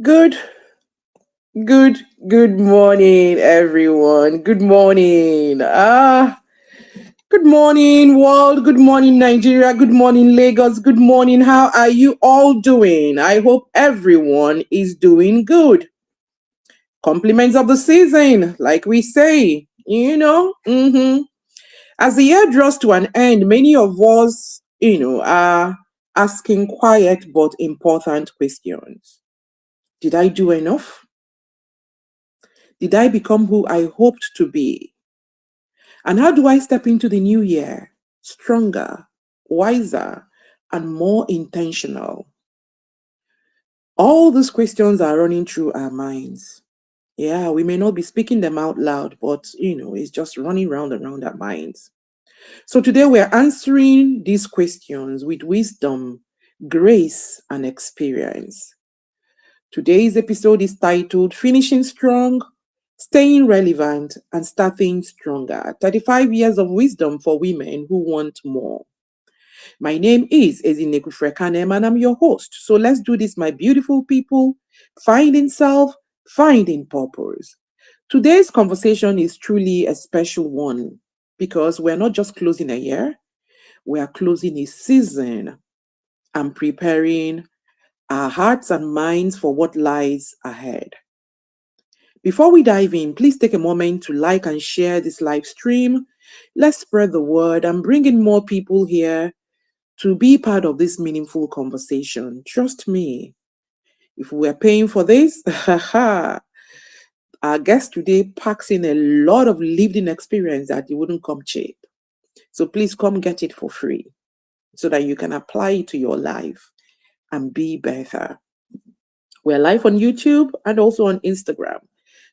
Good, good morning, everyone. Good morning. Good morning, world. Good morning, Nigeria. Good morning, Lagos. Good morning. How are you all doing? I hope everyone is doing good. Compliments of the season, like we say, As the year draws to an end, many of us, are asking quiet but important questions. Did I do enough? Did I become who I hoped to be? And how do I step into the new year stronger, wiser, and more intentional? All these questions are running through our minds. Yeah, we may not be speaking them out loud, but it's just running round and round our minds. So today we're answering these questions with wisdom, grace, and experience. Today's episode is titled Finishing Strong, Staying Relevant, and Starting Stronger. 35 years of wisdom for women who want more. My name is Ezinneku and I'm your host. So let's do this, my beautiful people. Finding self, finding purpose. Today's conversation is truly a special one because we're not just closing a year, we are closing a season and preparing our hearts and minds for what lies ahead. Before we dive in, please take a moment to like and share this live stream. Let's spread the word and bring in more people here to be part of this meaningful conversation. Trust me, if we are paying for this, our guest today packs in a lot of lived in experience that it wouldn't come cheap. So please come get it for free so that you can apply it to your life and be better. We're live on YouTube and also on Instagram.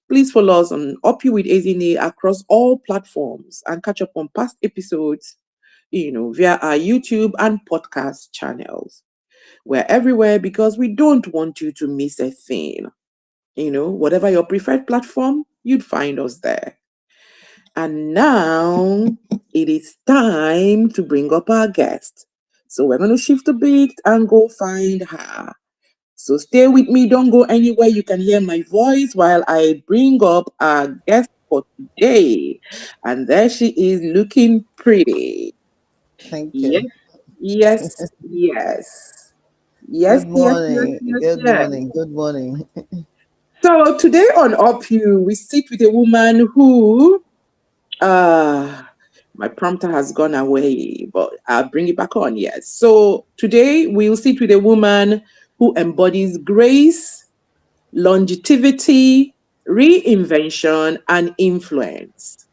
Please follow us on UpYou across all platforms and catch up on past episodes, via our YouTube and podcast channels. We're everywhere because we don't want you to miss a thing. Whatever your preferred platform, you'd find us there. And now it is time to bring up our guest. So we're going to shift a bit and go find her. So stay with me, don't go anywhere. You can hear my voice while I bring up our guest for today. And there she is looking pretty. Thank Yes, you. yes, yes. Yes, Good yes, yes, morning. yes, Good yes. morning. Good morning. So today on UpYou, we sit with a woman who uh my prompter has gone away, but I'll bring it back on. Yes. So today we'll sit with a woman who embodies grace, longevity, reinvention, and influence.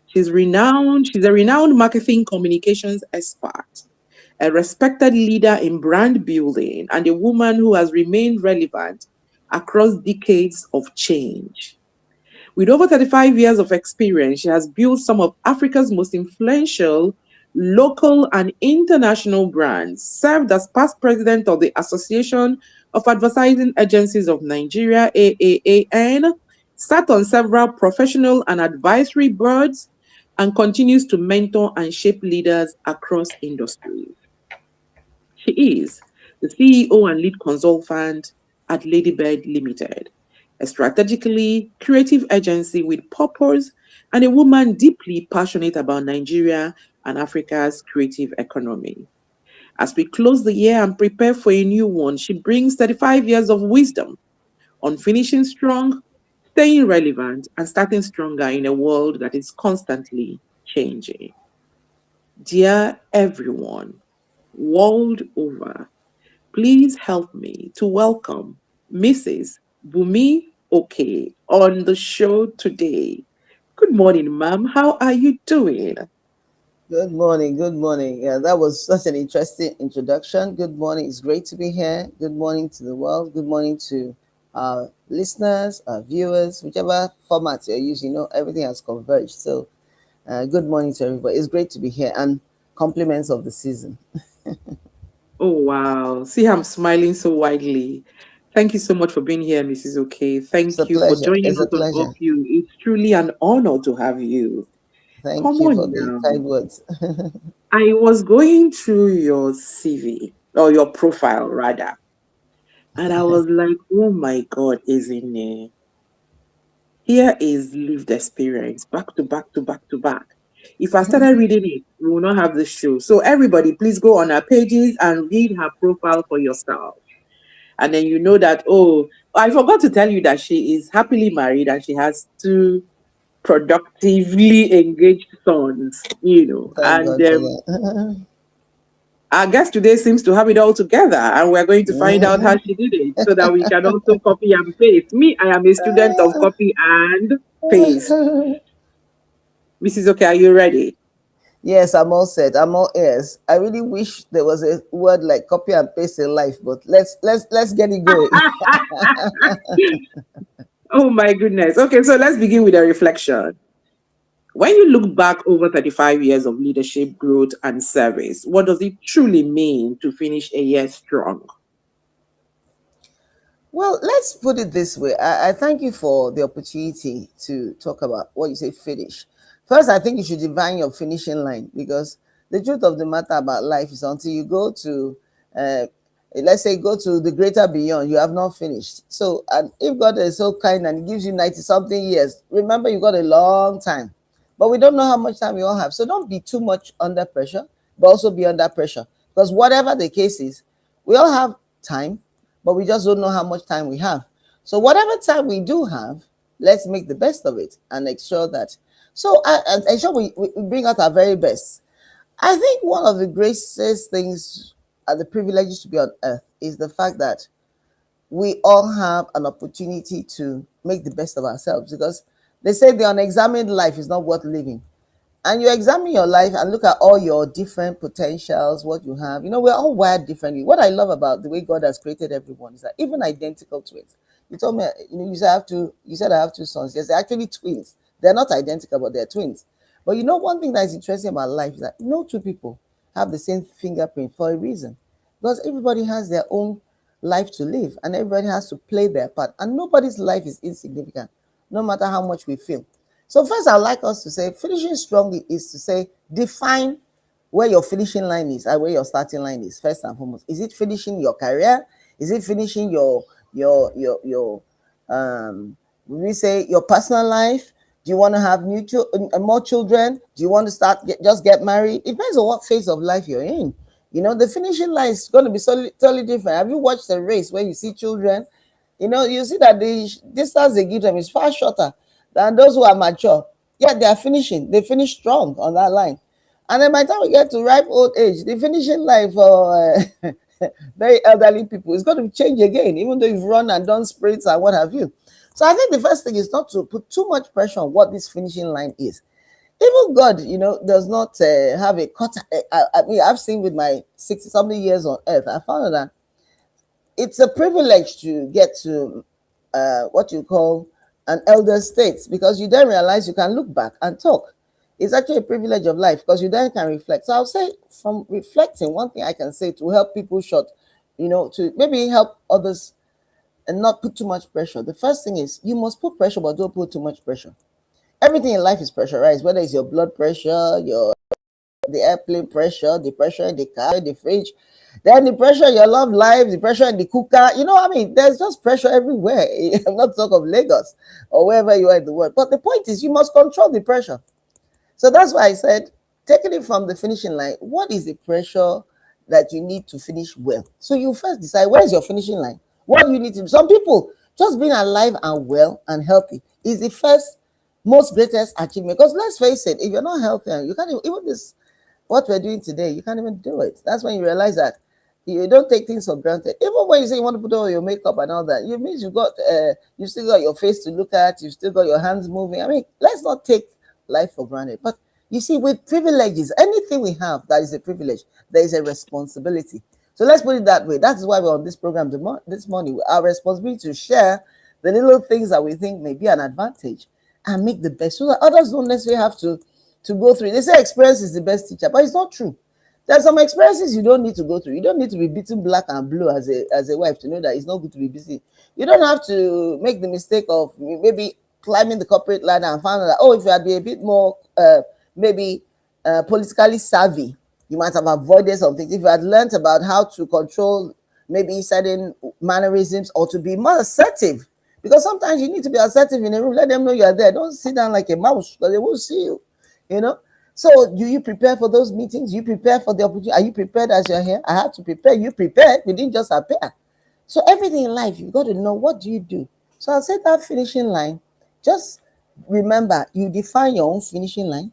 She's a renowned marketing communications expert, a respected leader in brand building, and a woman who has remained relevant across decades of change. With over 35 years of experience, she has built some of Africa's most influential local and international brands, served as past president of the Association of Advertising Agencies of Nigeria, AAAN, sat on several professional and advisory boards, and continues to mentor and shape leaders across industries. She is the CEO and lead consultant at Ladybird Limited, a strategically creative agency with purpose and a woman deeply passionate about Nigeria and Africa's creative economy. As we close the year and prepare for a new one, she brings 35 years of wisdom on finishing strong, staying relevant, and starting stronger in a world that is constantly changing. Dear everyone, world over, please help me to welcome Mrs. Bumi Okay on the show today. Good morning, ma'am. How are you doing? Good morning. Good morning. Yeah, that was such an interesting introduction. Good morning. It's great to be here. Good morning to the world. Good morning to our listeners, our viewers, whichever format you're using. Everything has converged. So, good morning to everybody. It's great to be here and compliments of the season. Oh, wow. See, I'm smiling so widely. Thank you so much for being here, Mrs. Okay. It's a Thank you for pleasure. joining It's a us on pleasure. UpYou. It's truly an honor to have you. Thank Come you on for the now. kind words. I was going through your CV or your profile, rather. And I was like, oh my God, isn't it? Here is lived experience, back to back to back to back. If I started reading it, we will not have this show. So everybody, please go on her pages and read her profile for yourself. And then you know that, oh, I forgot to tell you that she is happily married and she has two productively engaged sons, Thank and God for that. our guest today seems to have it all together, and we're going to find out how she did it so that we can also copy and paste. Me, I am a student of copy and paste. Mrs. Okay, are you ready? Yes, I'm all set. I'm all ears. I really wish there was a word like copy and paste in life, but let's get it going. Oh my goodness. Okay, so let's begin with a reflection. When you look back over 35 years of leadership, growth, and service, what does it truly mean to finish a year strong? Well, let's put it this way. I thank you for the opportunity to talk about what you say finish. First, I think you should define your finishing line, because the truth of the matter about life is until you go to, let's say, go to the greater beyond, you have not finished. So, and if God is so kind and He gives you 90 something years, remember you got a long time. But we don't know how much time we all have. So don't be too much under pressure, but also be under pressure. Because whatever the case is, we all have time, but we just don't know how much time we have. So whatever time we do have, let's make the best of it and ensure that. So and ensure we bring out our very best. I think one of the greatest things and the privileges to be on earth is the fact that we all have an opportunity to make the best of ourselves, because they say the unexamined life is not worth living. And you examine your life and look at all your different potentials, what you have. We're all wired differently. What I love about the way God has created everyone is that even identical twins. You told me, you said I have two sons. Yes, they're actually twins. They're not identical, but they're twins. But one thing that is interesting about life is that no two people have the same fingerprint for a reason. Because everybody has their own life to live and everybody has to play their part. And nobody's life is insignificant, no matter how much we feel. So first, I'd like us to say finishing strongly is to say define where your finishing line is and where your starting line is. First and foremost, is it finishing your career? Is it finishing your we say your personal life? Do you want to have more children? Do you want to just get married? It depends on what phase of life you're in. The finishing line is going to be totally different. Have you watched a race where you see children? You see that the distance they give them is far shorter than those who are mature. Yet they are finishing. They finish strong on that line. And then by the time we get to ripe old age, the finishing line for very elderly people is going to change again, even though you've run and done sprints and what have you. So I think the first thing is not to put too much pressure on what this finishing line is. Even God, does not have a cut. I mean, I've seen with my 60 something years on earth, I found that it's a privilege to get to what you call an elder state, because you then realize you can look back and talk. It's actually a privilege of life because you then can reflect. So I'll say from reflecting, one thing I can say to help people short, to maybe help others and not put too much pressure. The first thing is you must put pressure, but don't put too much pressure. Everything in life is pressurized, whether it's your blood pressure, the airplane pressure, the pressure in the car, the fridge, then the pressure in your love life, the pressure in the cooker. There's just pressure everywhere. I'm not talking of Lagos or wherever you are in the world. But the point is, you must control the pressure. So that's why I said, taking it from the finishing line, what is the pressure that you need to finish well? So you first decide, where's your finishing line? What do you need to do? Some people, just being alive and well and healthy is the first most greatest achievement. Because let's face it, if you're not healthy, you can't even this what we're doing today, you can't even do it. That's when you realize that you don't take things for granted. Even when you say you want to put on your makeup and all that, it means you still got your face to look at, you still got your hands moving. I mean, let's not take life for granted. But you see, with privileges, anything we have that is a privilege, there is a responsibility. So let's put it that way. That is why we're on this program this morning. Our responsibility to share the little things that we think may be an advantage and make the best, so that others don't necessarily have to go through. They say experience is the best teacher, but it's not true. There's some experiences you don't need to go through. You don't need to be beaten black and blue as a wife to know that it's not good to be busy. You don't have to make the mistake of maybe climbing the corporate ladder and find out that, if you had been a bit more maybe politically savvy, you might have avoided some things. If you had learned about how to control maybe certain mannerisms, or to be more assertive. Because sometimes you need to be assertive in a room. Let them know you are there. Don't sit down like a mouse because they won't see you. You know. So do you prepare for those meetings? You prepare for the opportunity? Are you prepared as you're here? I had to prepare. You prepared. We didn't just appear. So everything in life, you got to know, what do you do? So I'll say that finishing line. Just remember, you define your own finishing line,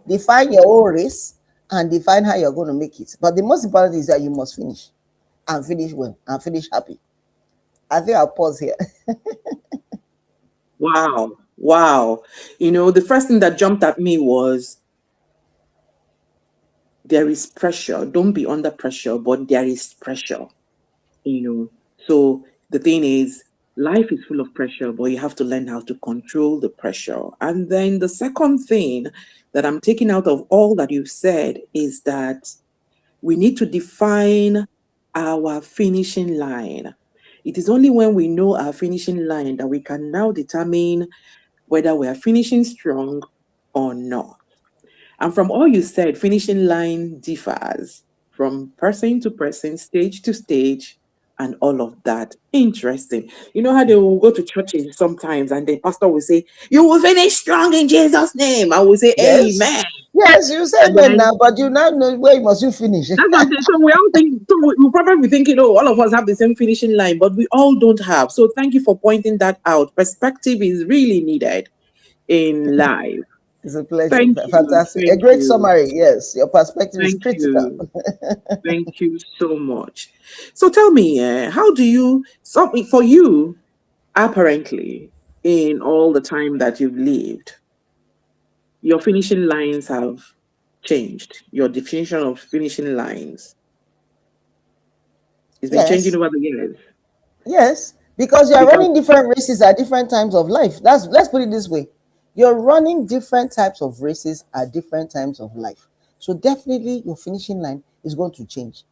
define your own race, and define how you're going to make it. But the most important is that you must finish, and finish well, and finish happy. I think I'll pause here. Wow. Wow. The first thing that jumped at me was there is pressure. Don't be under pressure, but there is pressure. you know. So the thing is, life is full of pressure, but you have to learn how to control the pressure. And then the second thing that I'm taking out of all that you've said is that we need to define our finishing line. It is only when we know our finishing line that we can now determine whether we are finishing strong or not. And from all you said, finishing line differs from person to person, stage to stage, and all of that. Interesting. You know how they will go to churches sometimes and the pastor will say, "You will finish strong in Jesus' name." I will say, Yes. "Amen." Yes, you say And amen then now, but you now know where must you finish. that's what I'm saying. So we all think, so we probably be thinking, oh, all of us have the same finishing line, but we all don't have. So thank you for pointing that out. Perspective is really needed in life. It's a pleasure. Thank you. Fantastic. A Thank great you. summary. Yes, your perspective is Thank critical. you. Thank you so much. So tell me, how do you, something for you, apparently, in all the time that you've lived, your finishing lines have changed. Your definition of finishing lines has been changing Yes. over the years. Yes, because you are Because running different races at different times of life. Let's put it this way. You're running different types of races at different times of life. So definitely your finishing line is going to change.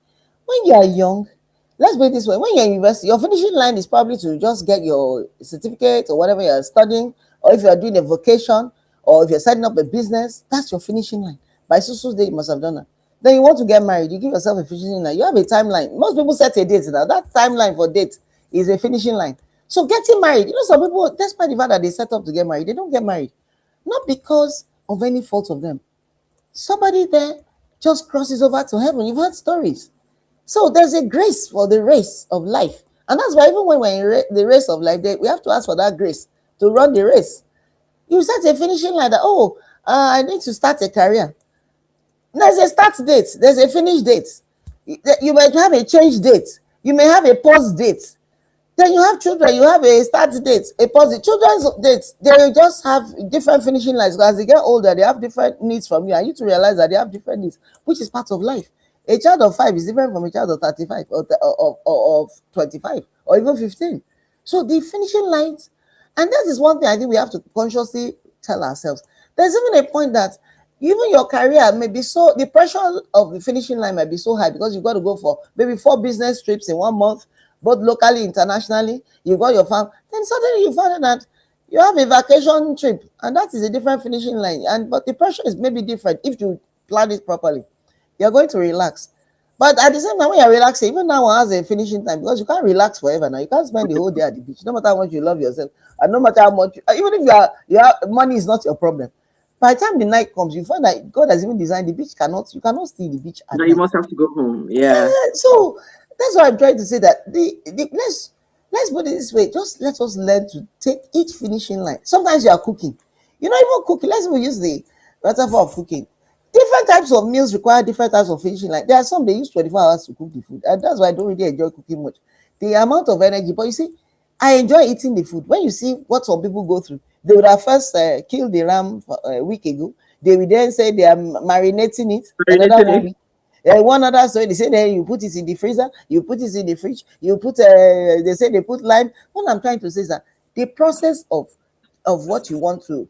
When you are young, let's put it this way, when you're in university, your finishing line is probably to just get your certificate or whatever you're studying, or if you're doing a vocation, or if you're setting up a business, that's your finishing line. By so day you must have done that. Then you want to get married, you give yourself a finishing line. You have a timeline. Most people set a date now. That timeline for date is a finishing line. So getting married, some people, despite the fact that they set up to get married, they don't get married. Not because of any fault of them. Somebody there just crosses over to heaven. You've heard stories. So there's a grace for the race of life. And that's why even when we're in the race of life, we have to ask for that grace to run the race. You set a finishing line that, I need to start a career. There's a start date, there's a finish date. You might have a change date, you may have a pause date. Then you have children, you have a start date, a pause date. Children's dates, they just have different finishing lines. Because as they get older, they have different needs from you. And you to realize that they have different needs, which is part of life. A child of 5 is different from a child of 35 or of 25 or even 15. So the finishing lines, and that is one thing I think we have to consciously tell ourselves. There's even a point that even your career may be so, the pressure of the finishing line might be so high because you've got to go for maybe 4 business trips in 1 month, both locally, internationally. You've got your farm. Then suddenly you find out that you have a vacation trip, and that is a different finishing line. But the pressure is maybe different if you plan it properly. You're going to relax. But at the same time, when you're relaxing, even now one has a finishing time because you can't relax forever now. You can't spend the whole day at the beach, no matter how much you love yourself, and no matter how much, even if money is not your problem. By the time the night comes, you find that God has even designed the beach you cannot see the beach at now you night. must have to go home. Yeah. So that's why I'm trying to say that let's put it this way. Just let us learn to take each finishing line. Sometimes you are cooking. You're not even cooking. Let's even use the metaphor of cooking. Different types of meals require different types of finishing line. There are some they use 24 hours to cook the food, and that's why I don't really enjoy cooking much. The amount of energy, but you see, I enjoy eating the food. When you see what some people go through, they would have first killed the ram a week ago. They will then say they are marinating it another Marinating 1 week. One other story, they say you put it in the freezer, you put it in the fridge, you put they say they put lime. What I'm trying to say is that the process of what you want to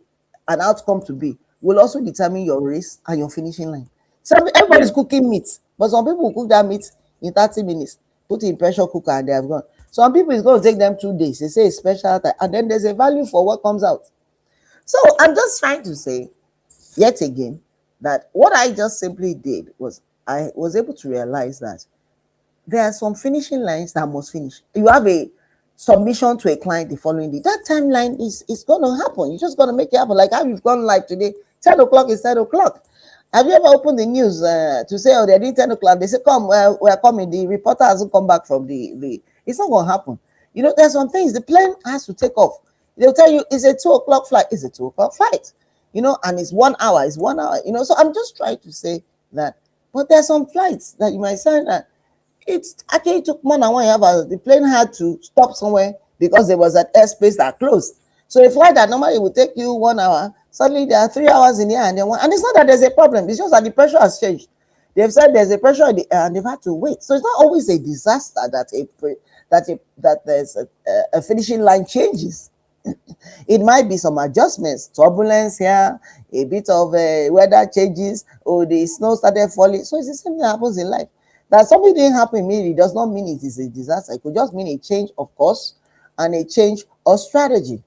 an outcome to be will also determine your race and your finishing line. So Yeah. everybody's cooking meat, but some people will cook that meat in 30 minutes, put it in pressure cooker, and they have gone. Some people it's going to take them 2 days. They say it's special time, and then there's a value for what comes out. So I'm just trying to say yet again that what I just simply did was I was able to realize that there are some finishing lines that must finish. You have a submission to a client the following day. That timeline is going to happen. You just got to make it happen. Like how you've gone live today, 10 o'clock is 10 o'clock. Have you ever opened the news to say, oh, they're doing 10 o'clock? They say, come, we're coming. The reporter hasn't come back from the. It's not going to happen. You know, there's some things. The plane has to take off. They'll tell you, it's a 2 o'clock flight. It's a 2 o'clock flight. You know, and it's 1 hour. It's 1 hour. You know, so I'm just trying to say that. But there's some flights that you might say that it's actually took more than 1 hour. The plane had to stop somewhere because there was an airspace that closed. So a flight that normally would take you 1 hour, suddenly there are 3 hours in the air, and and it's not that there's a problem. It's just that the pressure has changed. They've said there's a pressure in the air, and they've had to wait. So it's not always a disaster that there's a finishing line changes. It might be some adjustments, turbulence here, a bit of weather changes, or the snow started falling. So it's the same thing that happens in life. That something didn't happen immediately does not mean it is a disaster. It could just mean a change of course and a change of strategy.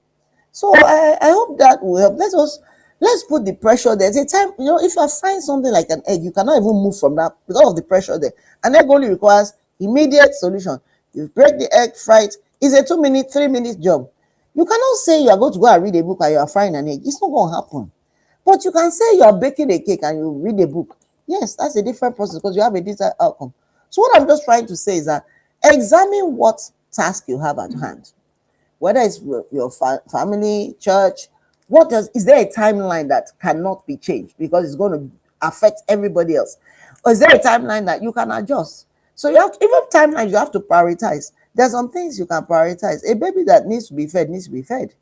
So I hope that will help. Let's put the pressure there. There's a time, you know, if I find something like an egg, you cannot even move from that because of the pressure there. An egg only requires immediate solution. You break the egg, fry it. It's a 2 minute, 3 minute job. You cannot say you are going to go and read a book and you are frying an egg. It's not going to happen. But you can say you are baking a cake and you read a book. Yes, that's a different process because you have a desired outcome. So what I'm just trying to say is that examine what task you have at hand, whether it's your family, church. Is there a timeline that cannot be changed because it's going to affect everybody else, or is there a timeline that you can adjust? So you have even timelines you have to prioritize. There's some things you can prioritize. A baby that needs to be fed needs to be fed.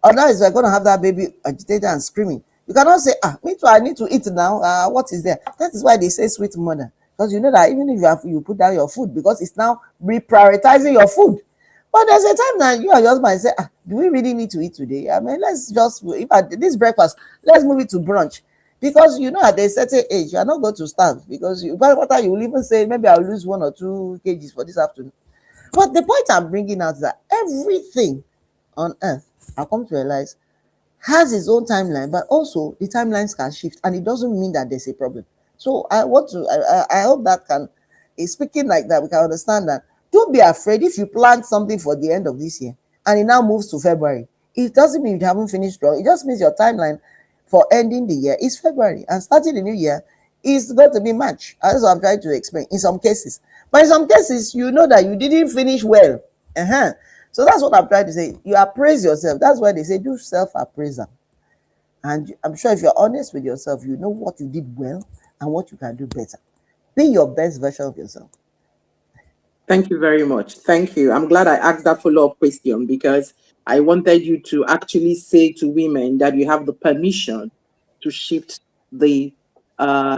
Otherwise, we're going to have that baby agitated and screaming. You cannot say, me too, I need to eat now. What is there? That is why they say sweet mother. Because you know that even if you put down your food, because it's now reprioritizing your food. But there's a time that you and your husband say, do we really need to eat today? I mean, let's just, if I did this breakfast, let's move it to brunch. Because you know at a certain age, you are not going to starve. Because you will even say, maybe I'll lose 1 or 2 kgs for this afternoon. But the point I'm bringing out is that everything on earth, I come to realize, has its own timeline, but also the timelines can shift, and it doesn't mean that there's a problem. So I hope that is speaking like that, we can understand that. Don't be afraid if you plant something for the end of this year and it now moves to February. It doesn't mean you haven't finished wrong. It just means your timeline for ending the year is February and starting the new year is going to be March. That's what I'm trying to explain in some cases. But in some cases, you know that you didn't finish well. So that's what I'm trying to say. You appraise yourself. That's why they say do self-appraisal. And I'm sure if you're honest with yourself, you know what you did well and what you can do better. Be your best version of yourself. Thank you very much. Thank you. I'm glad I asked that follow-up question because I wanted you to actually say to women that you have the permission to shift the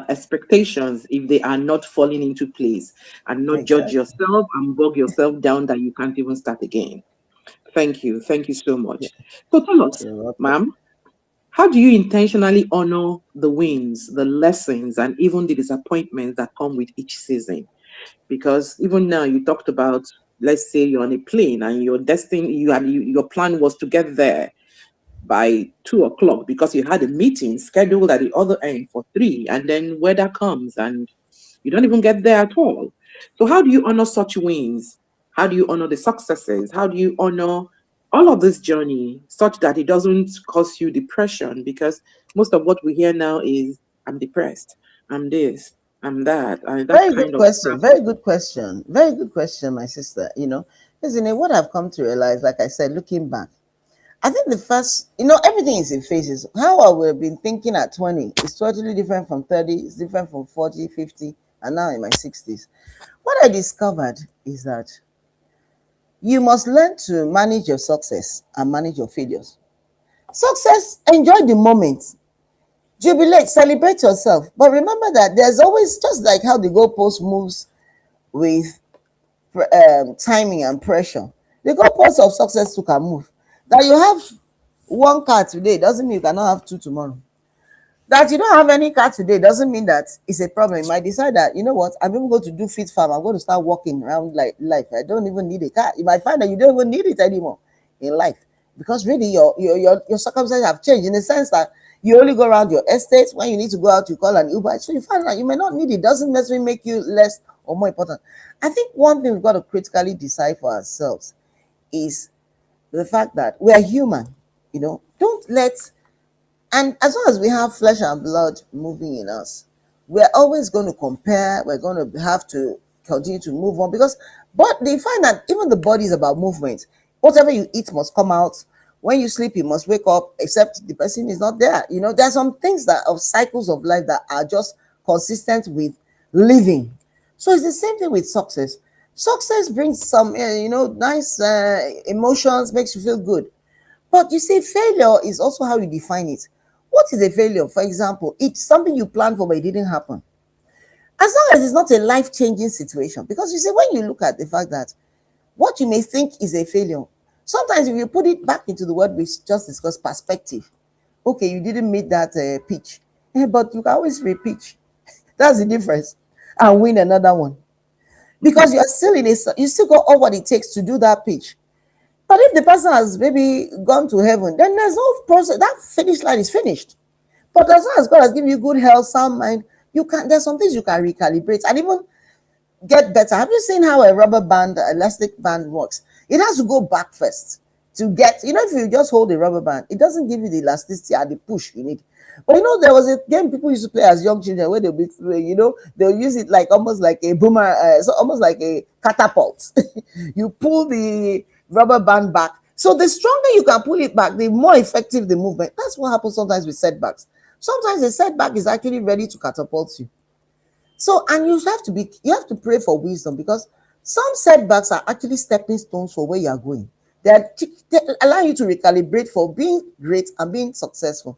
expectations if they are not falling into place and not judge Exactly. yourself and bog yourself down that you can't even start again. Thank you. Thank you so much. So tell us, You're welcome. ma'am, how do you intentionally honor the wins, the lessons, and even the disappointments that come with each season? Because even now you talked about, let's say you're on a plane and your destiny, your plan was to get there by 2 o'clock because you had a meeting scheduled at the other end for 3, and then weather comes and you don't even get there at all. So how do you honor such wins? How do you honor the successes? How do you honor all of this journey such that it doesn't cause you depression? Because most of what we hear now is I'm depressed, I'm this, I'm that, and that Very good kind of question. stuff. Very good question. Very good question, my sister. Isn't it what I've come to realize, like I said, looking back, I think the first, everything is in phases. How I would have been thinking at 20 is totally different from 30, it's different from 40, 50, and now in my 60s. What I discovered is that you must learn to manage your success and manage your failures. Success, enjoy the moment, jubilate, celebrate yourself. But remember that there's always, just like how the goalpost moves with timing and pressure, the goalposts of success too can move. That you have one car today doesn't mean you cannot have two tomorrow. That you don't have any car today doesn't mean that it's a problem. You might decide that, you know what, I'm even going to do fit farm. I'm going to start walking around like life. I don't even need a car. You might find that you don't even need it anymore in life because really your circumstances have changed in the sense that You only go around your estate. When you need to go out, you call an Uber. So you find that you may not need it. Doesn't necessarily make you less or more important. I think one thing we've got to critically decide for ourselves is the fact that we are human. Don't let, and as long as we have flesh and blood moving in us, we're always going to compare. We're going to have to continue to move on, because, but they find that even the body is about movement. Whatever you eat must come out. When you sleep, you must wake up, except the person is not there. There are some things that of cycles of life that are just consistent with living. So it's the same thing with success. Success brings some, nice emotions, makes you feel good. But you see, failure is also how you define it. What is a failure? For example, it's something you planned for but it didn't happen. As long as it's not a life-changing situation. Because you see, when you look at the fact that what you may think is a failure, sometimes if you put it back into the word we just discussed, perspective. Okay, you didn't meet that pitch, but you can always repitch. That's the difference. And win another one. Because you are still you still got all what it takes to do that pitch. But if the person has maybe gone to heaven, then there's no process. That finish line is finished. But as long as God has given you good health, sound mind, there's some things you can recalibrate and even get better. Have you seen how a rubber band, elastic band works? It has to go back first to get, if you just hold a rubber band, it doesn't give you the elasticity and the push you need. But there was a game people used to play as young children where they'll be, they'll use it like almost like a boomer, so almost like a catapult. You pull the rubber band back. So the stronger you can pull it back, the more effective the movement. That's what happens sometimes with setbacks. Sometimes the setback is actually ready to catapult you. So, and you have to pray for wisdom, because some setbacks are actually stepping stones for where you are going. They allow you to recalibrate for being great and being successful.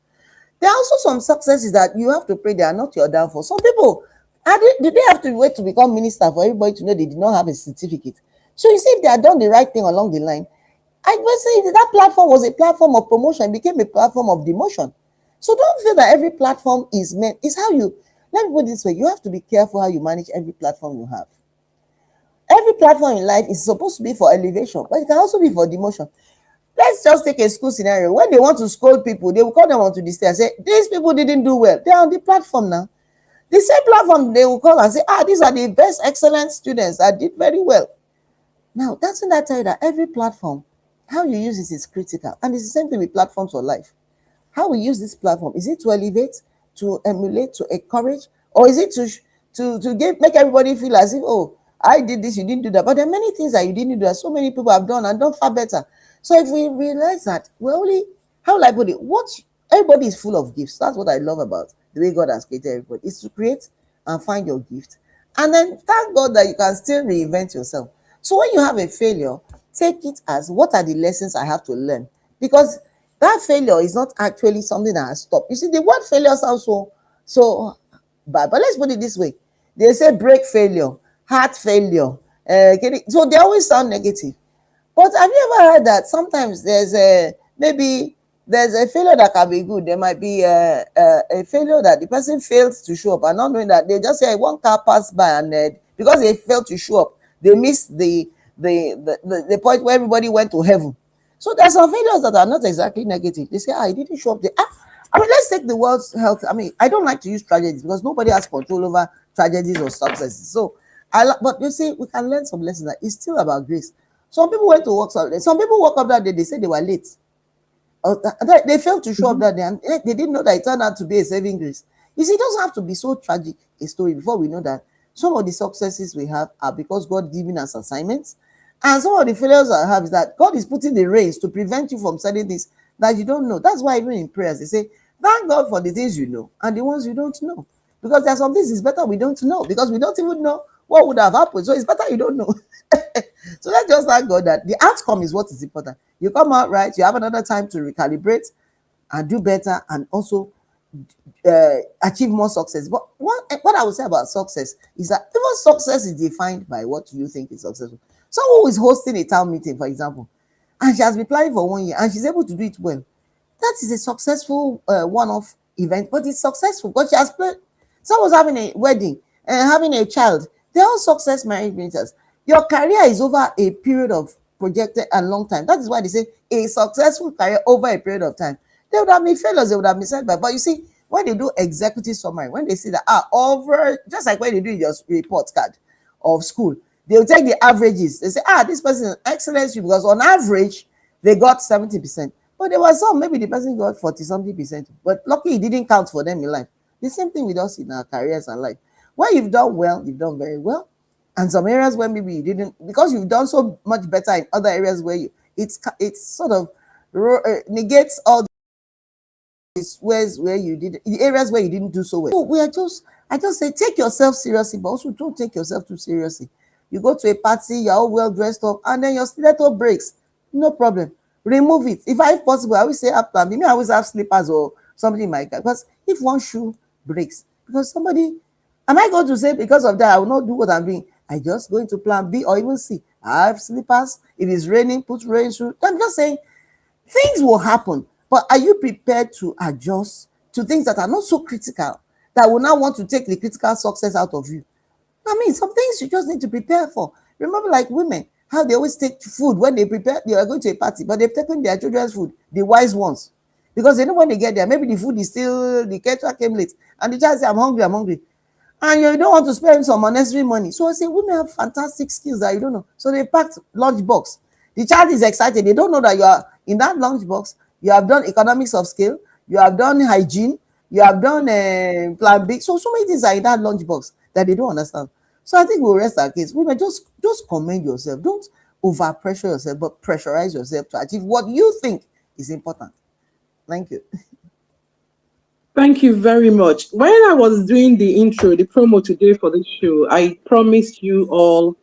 There are also some successes that you have to pray they are not your downfall. Some people, did they have to wait to become minister for everybody to know they did not have a certificate? So you see, if they had done the right thing along the line, I would say that platform was a platform of promotion, it became a platform of demotion. So don't feel that every platform is meant, it's how you, let me put it this way, you have to be careful how you manage every platform you have. Every platform in life is supposed to be for elevation, but it can also be for demotion. Let's just take a school scenario. When they want to scold people, they will call them onto the stage and say, these people didn't do well. They're on the platform now. The same platform, they will call and say, these are the best, excellent students that did very well. Now, doesn't that tell you that every platform, how you use it is critical? And it's the same thing with platforms for life. How we use this platform, is it to elevate, to emulate, to encourage, or is it to make everybody feel as if, oh, I did this, you didn't do that? But there are many things that you didn't do that so many people have done and done far better. So if we realize that, how will I put it? Everybody is full of gifts. That's what I love about the way God has created everybody, is to create and find your gift. And then thank God that you can still reinvent yourself. So when you have a failure, take it as, what are the lessons I have to learn? Because that failure is not actually something that has stopped. You see, the word failure sounds so bad. But let's put it this way. They say break failure, heart failure. So they always sound negative. But have you ever heard that sometimes there's a failure that can be good? There might be a failure that the person fails to show up, and not knowing that, they just say one car passed by, and because they failed to show up, they missed the point where everybody went to heaven. So there's some failures that are not exactly negative. They say, I didn't show up there. Let's take the world's health. I don't like to use tragedies because nobody has control over tragedies or successes. So, but you see, we can learn some lessons that it's still about grace. Some people went to work Saturday. Some people woke up that day, they said they were late. They failed to show up that day, and they didn't know that it turned out to be a saving grace. You see, it doesn't have to be so tragic a story before we know that some of the successes we have are because God giving us assignments. And some of the failures I have is that God is putting the reins to prevent you from certain things that you don't know. That's why even in prayers, they say, thank God for the things you know and the ones you don't know. Because there are some things it's better we don't know, because we don't even know what would have happened. So it's better you don't know. So let's just thank God that the outcome is what is important. You come out right, you have another time to recalibrate and do better, and also achieve more success. But what I would say about success is that even success is defined by what you think is successful. Someone who is hosting a town meeting, for example, and she has been planning for 1 year and she's able to do it well, that is a successful one-off event, but it's successful because she has planned. Someone's having a wedding and having a child. They're all success marriage mentors. Your career is over a period of projected and long time. That is why they say a successful career over a period of time. They would have been failures, they would have been setbacks. But you see, when they do executive summary, when they see that over, just like when they do your report card of school, they'll take the averages. They say, this person is excellent student, because on average they got 70%. But there was some, maybe the person got 40 something percent, but lucky it didn't count for them in life. The same thing with us in our careers and life. When you've done well, you've done very well. And some areas where maybe you didn't, because you've done so much better in other areas where it's sort of negates all these ways where you did, the areas where you didn't do so well. So I just say, take yourself seriously, but also don't take yourself too seriously. You go to a party, you're all well dressed up, and then your stiletto breaks. No problem. Remove it. If possible, I always say after me, I always have slippers or something in my car. Because if one shoe breaks, because somebody, am I going to say because of that I will not do what I'm doing? I just go into plan B or even C. I have slippers. If it's raining, put rain shoe. I'm just saying things will happen. But are you prepared to adjust to things that are not so critical, that will now want to take the critical success out of you? I mean, some things you just need to prepare for. Remember, like women, how they always take food when they prepare, they are going to a party, but they've taken their children's food, the wise ones. Because they know when they get there, maybe the food is still, the caterer came late, and the child says, I'm hungry, I'm hungry. And you don't want to spend some unnecessary money. So I say, women have fantastic skills that you don't know. So they packed lunch box. The child is excited. They don't know that you are in that lunch box. You have done economics of scale. You have done hygiene. You have done plan B. So many things are in that lunch box that they don't understand. So I think we'll rest our case. Women, just commend yourself. Don't over pressure yourself, but pressurize yourself to achieve what you think is important. Thank you. Thank you very much. When I was doing the intro, the promo today for the show, I promised you all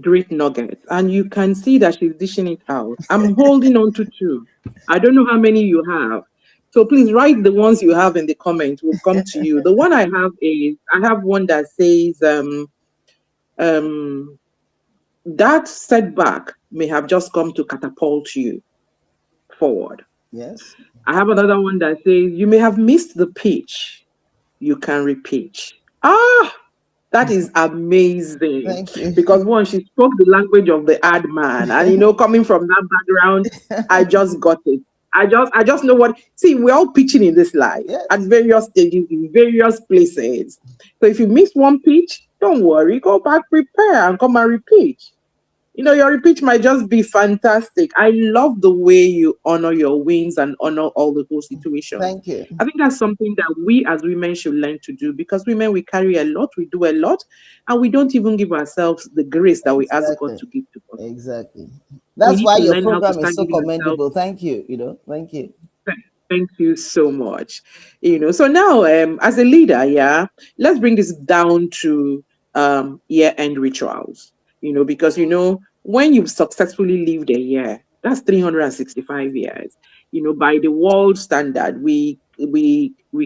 great nuggets, and you can see that she's dishing it out. I'm holding on to two. I don't know how many you have. So please write the ones you have in the comments. We'll come to you. The one I have is, I have one that says, that setback may have just come to catapult you forward. Yes. I have another one that says, you may have missed the pitch, you can repitch. That is amazing. Thank you. Because one, she spoke the language of the ad man. And coming from that background, I just got it. I just know what, see, we're all pitching in this life at Yes. various stages, in various places. So if you miss one pitch, don't worry, go back, prepare, and come and repeat. Your repeat might just be fantastic. I love the way you honor your wins and honor all the whole situation. Thank you. I think that's something that we as women should learn to do, because women, we carry a lot, we do a lot, and we don't even give ourselves the grace that we ask God Exactly. to give to us. Exactly. We That's need why to your learn how to program is start so giving ourselves. commendable. Thank you. Thank you. Thank you so much. So now, as a leader, let's bring this down to year-end rituals. Because when you've successfully lived a year, that's 365 years. By the world standard, we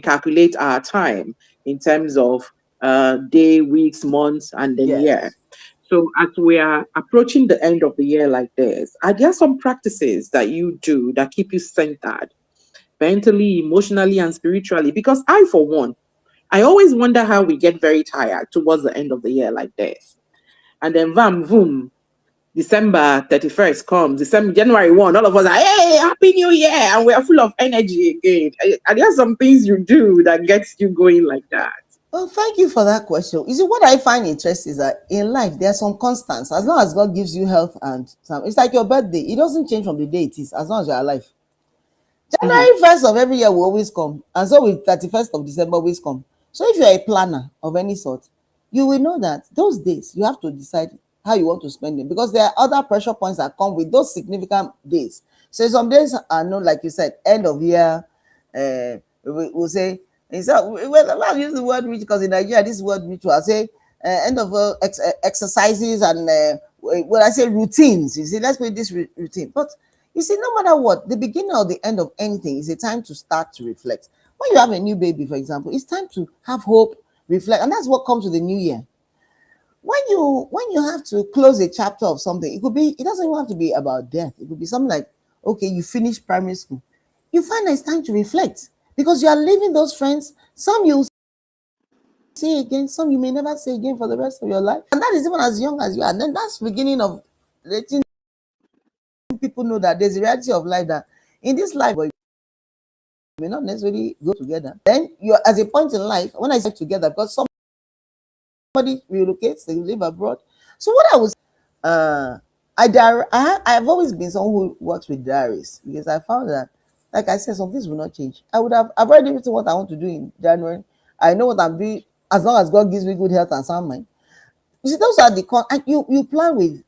calculate our time in terms of day, weeks, months, and then year. Yes. So as we are approaching the end of the year like this, are there some practices that you do that keep you centered mentally, emotionally, and spiritually? Because I, for one, I always wonder how we get very tired towards the end of the year like this. And then, vam, boom, December 31st comes, January 1, all of us are, hey, Happy New Year! And we are full of energy again. Are there some things you do that gets you going like that? Well, thank you for that question. You see, what I find interesting is that in life, there are some constants. As long as God gives you health and some, it's like your birthday. It doesn't change from the day it is, as long as you're alive. Mm-hmm. January 1st of every year will always come, and so will 31st of December always come. So if you're a planner of any sort, you will know that those days you have to decide how you want to spend them, because there are other pressure points that come with those significant days. So some days are known, like you said, end of year. We'll say, well, I'll use the word rich because in Nigeria this word ritual. I say end of exercises and when I say routines, you see, let's put this routine. But you see, no matter what, the beginning or the end of anything is a time to start to reflect. When you have a new baby, for example, it's time to have hope, reflect, and that's what comes with the new year. When you have to close a chapter of something, it doesn't even have to be about death. It could be something like, okay, you finished primary school. You find that it's time to reflect because you are leaving those friends. Some you'll see again, some you may never see again for the rest of your life. And that is even as young as you are. And then that's the beginning of letting people know that there's a reality of life, that in this life, may not necessarily go together. Then you're at a point in life, when I say together, because somebody relocates, they live abroad. So what I was, I've always been someone who works with diaries, because I found that, like I said, some things will not change. I've already written what I want to do in January. I know what I'm doing, as long as God gives me good health and sound mind. You see, those are and you plan with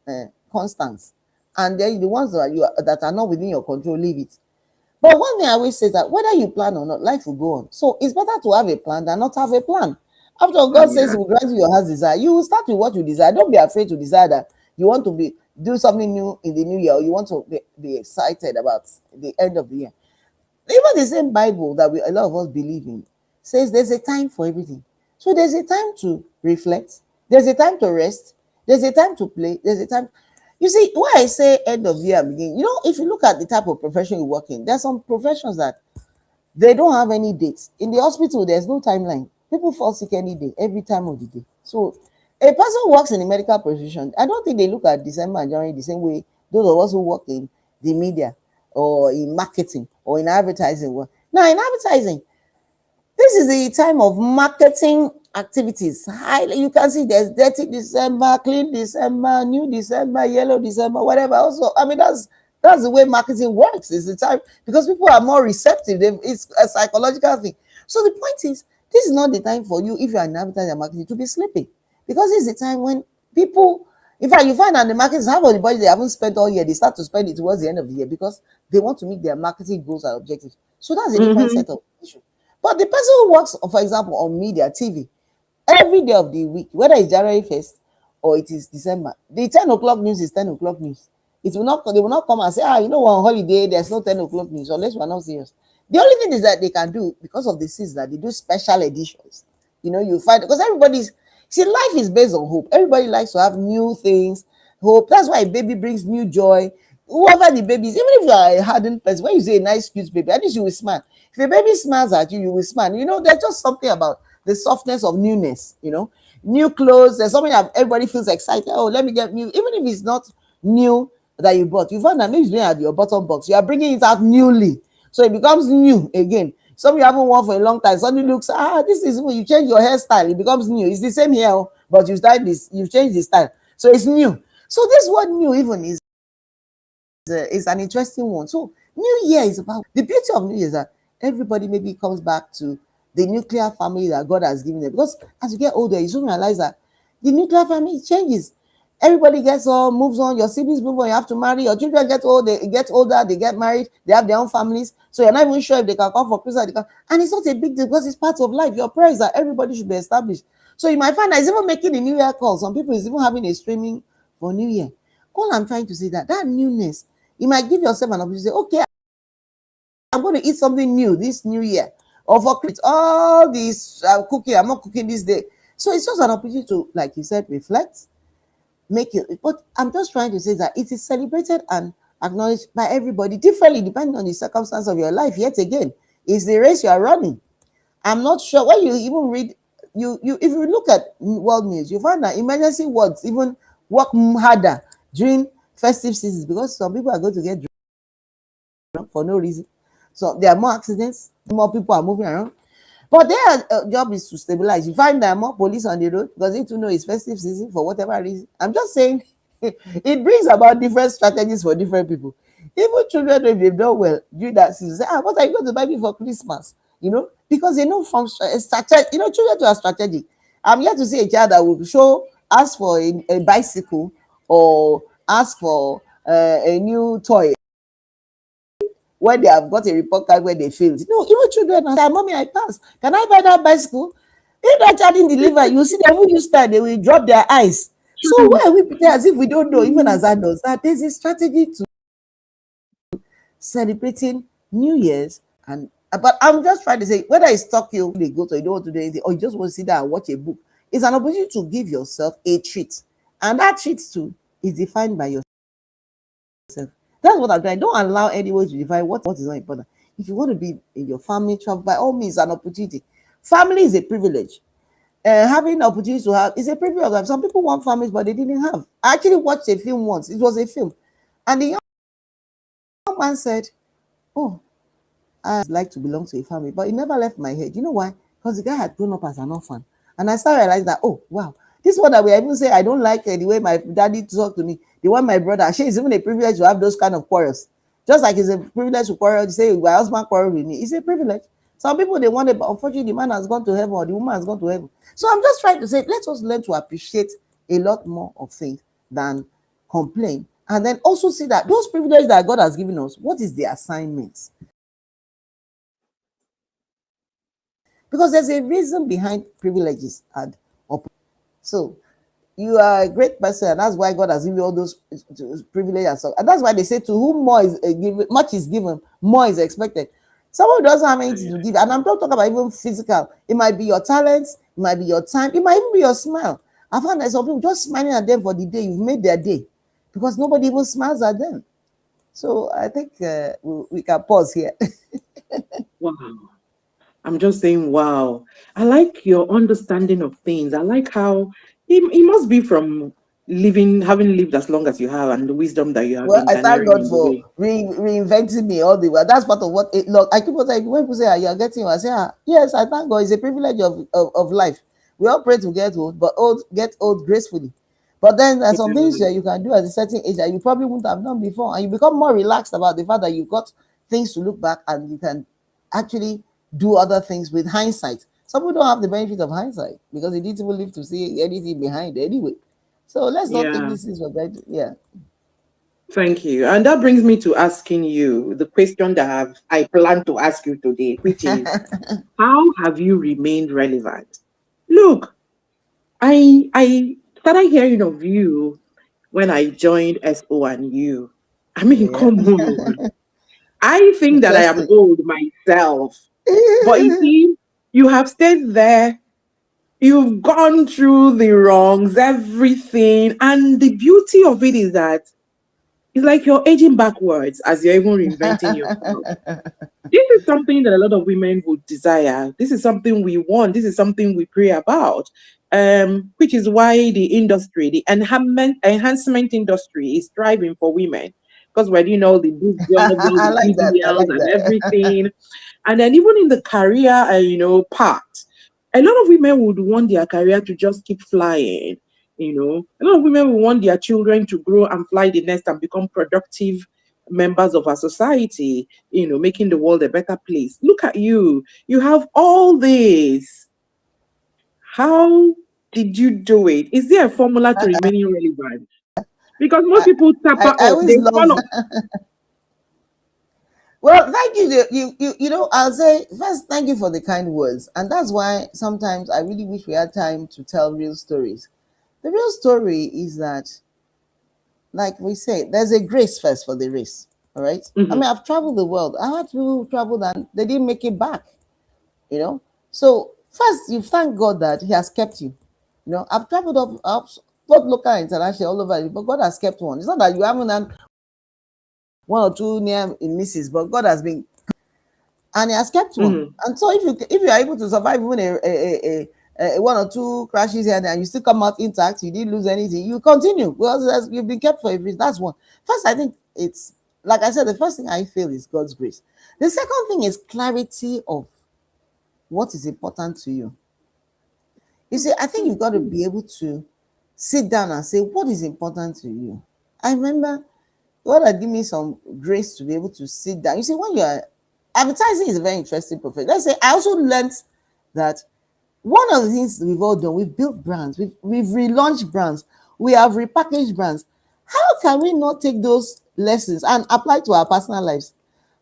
constants, and then the ones that are not within your control, leave it. But one thing I always say is that whether you plan or not, life will go on. So it's better to have a plan than not have a plan. After all, God says Yeah. He will grant you your heart's desire. You will start with what you desire. Don't be afraid to desire that you want to do something new in the new year, or you want to be excited about the end of the year. Even the same Bible that a lot of us believe in says there's a time for everything. So there's a time to reflect, there's a time to rest, there's a time to play, there's a time. You see, when I say end of year beginning, if you look at the type of profession you work in, there's some professions that they don't have any dates. In the hospital, there's no timeline. People fall sick any day, every time of the day. So a person who works in the medical profession, I don't think they look at December and January the same way those of us who work in the media or in marketing or in advertising work. Now, in advertising, this is the time of marketing activities. You can see there's dirty December, clean December, new December, yellow December, whatever. Also, I mean, that's the way marketing works. It's the time because people are more receptive. It's a psychological thing. So the point is, this is not the time for you, if you're an advertiser and marketing, to be sleeping, because this is the time when people, in fact, you find that the markets, half of the budget they haven't spent all year, they start to spend it towards the end of the year because they want to meet their marketing goals and objectives. So that's a different Mm-hmm. set of issues. But the person who works, for example, on media, TV, every day of the week, whether it's January 1st or it is December, the 10 o'clock news is 10 o'clock news. They will not come and say, we're on holiday, there's no 10 o'clock news, unless we're not serious. The only thing is that they can do, because of the season, that they do special editions. You find, because life is based on hope. Everybody likes to have new things, hope. That's why a baby brings new joy. Whoever the baby is, even if you are a hardened person, when you say a nice, cute baby, at least you will smile. If a baby smiles at you, you will smile. There's just something about the softness of newness. New clothes. There's something that everybody feels excited. Oh, let me get new. Even if it's not new that you bought, you find that maybe it's been at your bottom box. You are bringing it out newly, so it becomes new again. Some you haven't worn for a long time. Suddenly looks, this is when you change your hairstyle. It becomes new. It's the same hair, but you've changed the style, so it's new. So this word new even is an interesting one. So New Year is about, the beauty of New Year is that everybody maybe comes back to the nuclear family that God has given them. Because as you get older, you soon realize that the nuclear family changes. Everybody gets on, moves on. Your siblings move on. You have to marry. Your children get old. They get older. They get married. They have their own families. So you're not even sure if they can come for Christmas. And it's not a big deal because it's part of life. Your prayer is that everybody should be established. So you might find that it's even making a New Year call. Some people is even having a streaming for New Year. All I'm trying to say that newness, you might give yourself an opportunity to say, okay, I'm going to eat something new this New Year. Or for all this cooking, I'm not cooking this day. So it's just an opportunity to, like you said, reflect, make it. But I'm just trying to say that it is celebrated and acknowledged by everybody differently, depending on the circumstance of your life. Yet again, it's the race you are running. I'm not sure when you even read, if you look at world news, you find that emergency wards even work harder during festive seasons because some people are going to get drunk for no reason. So there are more accidents, more people are moving around. But their job is to stabilize. You find there are more police on the road because they too know it's festive season for whatever reason. I'm just saying it brings about different strategies for different people. Even children, if they've done well during that season, say, what are you going to buy me for Christmas? Because they know from strategy, children to are strategic. I'm yet to see a child that will ask for a bicycle or ask for a new toy when they have got a report card where they failed. No, even children are saying, Mommy, I passed. Can I buy that bicycle? If that child didn't deliver, you see them, when you start, they will drop their eyes. So why are we pretend as if we don't know, even as adults, that there's a strategy to celebrating New Year's? But I'm just trying to say, whether it's Tokyo, they go to, you don't want to do anything, or you just want to sit down and watch a book, it's an opportunity to give yourself a treat. And that treat too is defined by yourself. That's what I'm trying. Don't allow anyone to define what is not important. If you want to be in your family, travel, by all means, an opportunity. Family is a privilege. Having the opportunity to have is a privilege. Some people want families, but they didn't have. I actually watched a film once. It was a film. And the young man said, oh, I like to belong to a family, but it never left my head. You know why? Because the guy had grown up as an orphan. And I started realizing that, oh, wow, this one that we even say, I don't like the way my daddy talk to me, the one my brother, actually, it's even a privilege to have those kind of quarrels. Just like it's a privilege to quarrel, to say, my husband quarrel with me. It's a privilege. Some people, they want it, but unfortunately, the man has gone to heaven or the woman has gone to heaven. So I'm just trying to say, let us learn to appreciate a lot more of things than complain. And then also see that those privileges that God has given us, what is the assignment? Because there's a reason behind privileges and opportunities. So you are a great person, and that's why God has given you all those privileges and stuff. And that's why they say, to whom more is given, much is given, more is expected. Someone who doesn't have anything to give, and I'm not talking about even physical. It might be your talents, it might be your time, it might even be your smile. I found that some people just smiling at them for the day, you've made their day, because nobody even smiles at them. So I think we can pause here. Wow. I'm just saying, wow. I like your understanding of things. I like how it must be from living, having lived as long as you have, and the wisdom that you have Well, been I thank garnering God in the for way. reinventing me all the way. That's part of what it look. I keep on saying, when people say, "Ah, you're getting old," I say, yes, I thank God. It's a privilege of life. We all pray to get old, but get old gracefully. But then there's some things Yeah. you can do at a certain age that you probably wouldn't have done before, and you become more relaxed about the fact that you've got things to look back and you can actually do other things with hindsight. Some people don't have the benefit of hindsight because they didn't even live to see anything behind anyway. So let's not take Yeah. these things for granted. Yeah. Thank you. And that brings me to asking you the question that I plan to ask you today, which is, how have you remained relevant? Look, I started hearing of you when I joined SO and U. I mean, Yeah. come on. I think that I am Interesting. old myself. But you see, you have stayed there. You've gone through the wrongs, everything. And the beauty of it is that it's like you're aging backwards as you're even reinventing yourself. This is something that a lot of women would desire. This is something we want. This is something we pray about. Which is why the industry, the enhancement industry, is striving for women because we're doing all the big jobs, all I the like that. I BBLs like and that. everything. And then even in the career, part, a lot of women would want their career to just keep flying. A lot of women would want their children to grow and fly the nest and become productive members of our society, making the world a better place. Look at you. You have all this. How did you do it? Is there a formula to remaining relevant? Because most I, people tap I off, always they love. fall off. Well, thank you. I'll say first, thank you for the kind words, and that's why sometimes I really wish we had time to tell real stories. The real story is that, like we say, there's a grace first for the race. All right. I Mhm. mean, I've traveled the world. I had people who traveled and they didn't make it back. you know. So first, you thank God that He has kept you. I've traveled up both local and international all over, but God has kept one. It's not that you haven't done one or two near in misses, but God has been, and He has kept one. Mhm. And so if you are able to survive even a one or two crashes here and there, and you still come out intact, you didn't lose anything, you continue because you've been kept for a reason. That's one. First, I think it's like I said, the first thing I feel is God's grace. The second thing is clarity of what is important to you. You see, I think you've got to be able to sit down and say, what is important to you? I remember God had given me some grace to be able to sit down. You see, when you're advertising is a very interesting profession. Let's say I also learned that one of the things we've all done, we've built brands, we've relaunched brands, we have repackaged brands. How can we not take those lessons and apply to our personal lives?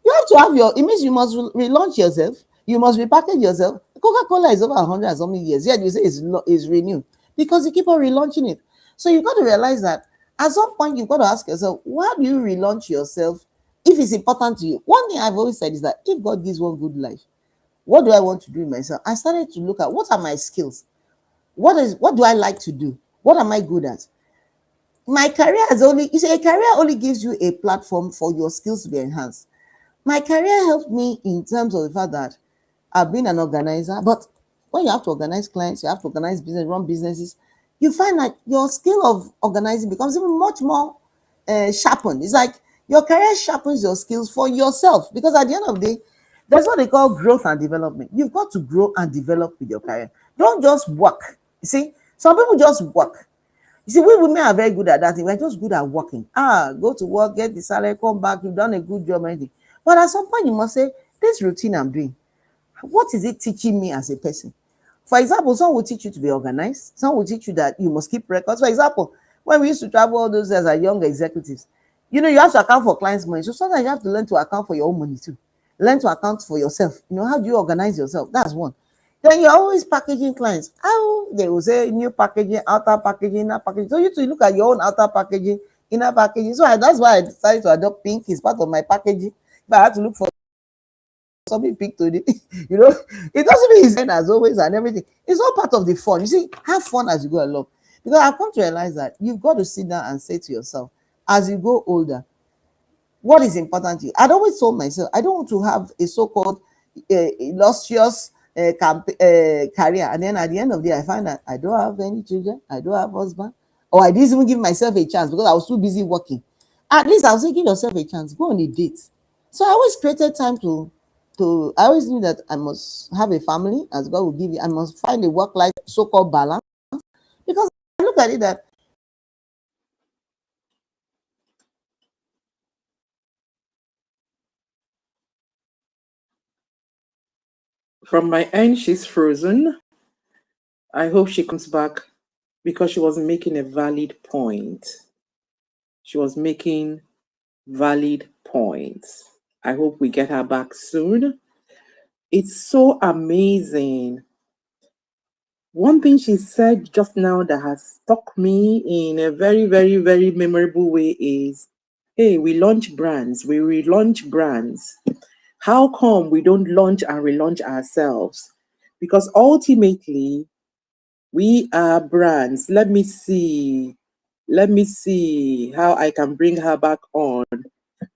You have to have it means you must relaunch yourself, you must repackage yourself. Coca-Cola is over 100 and something years, yet you say it's renewed because you keep on relaunching it. So you've got to realize that at some point you've got to ask yourself, why do you relaunch yourself if it's important to you? One thing I've always said is that if God gives one good life, what do I want to do in myself? I started to look at what are my skills, what do I like to do, what am I good at. My career has only, you say, a career only gives you a platform for your skills to be enhanced. My career helped me in terms of the fact that I've been an organizer, but when you have to organize clients, you have to organize business, run businesses, you find that your skill of organizing becomes even much more sharpened. It's like your career sharpens your skills for yourself because at the end of the day, That's what they call growth and development. You've got to grow and develop with your career. Don't just work. You see, some people just work. You see, we women are very good at that. We're just good at working. Go to work, get the salary, come back, you've done a good job, anything. But at some point, you must say, this routine I'm doing, what is it teaching me as a person? For example, some will teach you to be organized. Some will teach you that you must keep records. For example, when we used to travel all those years as young executives, you have to account for clients' money. So sometimes you have to learn to account for your own money too. Learn to account for yourself. How do you organize yourself? That's one. Then you're always packaging clients. How they will say new packaging, outer packaging, inner packaging. So you have to look at your own outer packaging, inner packaging. So that's why I decided to adopt pink. It's part of my packaging. But I had to look for something pink today. It doesn't mean it's as always and everything. It's all part of the fun. You see, have fun as you go along. Because I've come to realize that you've got to sit down and say to yourself, as you go older, what is important to you? I'd always told myself, I don't want to have a so-called illustrious career. And then at the end of the day, I find that I don't have any children. I don't have husband. Or I didn't even give myself a chance because I was too busy working. At least I was saying, give yourself a chance. Go on a date. So I always created time I always knew that I must have a family as God will give you. I must find a work-life so-called balance. Because I look at it that From my end, she's frozen. I hope she comes back because she was making a valid point. She was making valid points. I hope we get her back soon. It's so amazing. One thing she said just now that has stuck me in a very, very, very memorable way is, hey, we launch brands, we relaunch brands. How come we don't launch and relaunch ourselves? Because ultimately, we are brands. Let me see how I can bring her back on.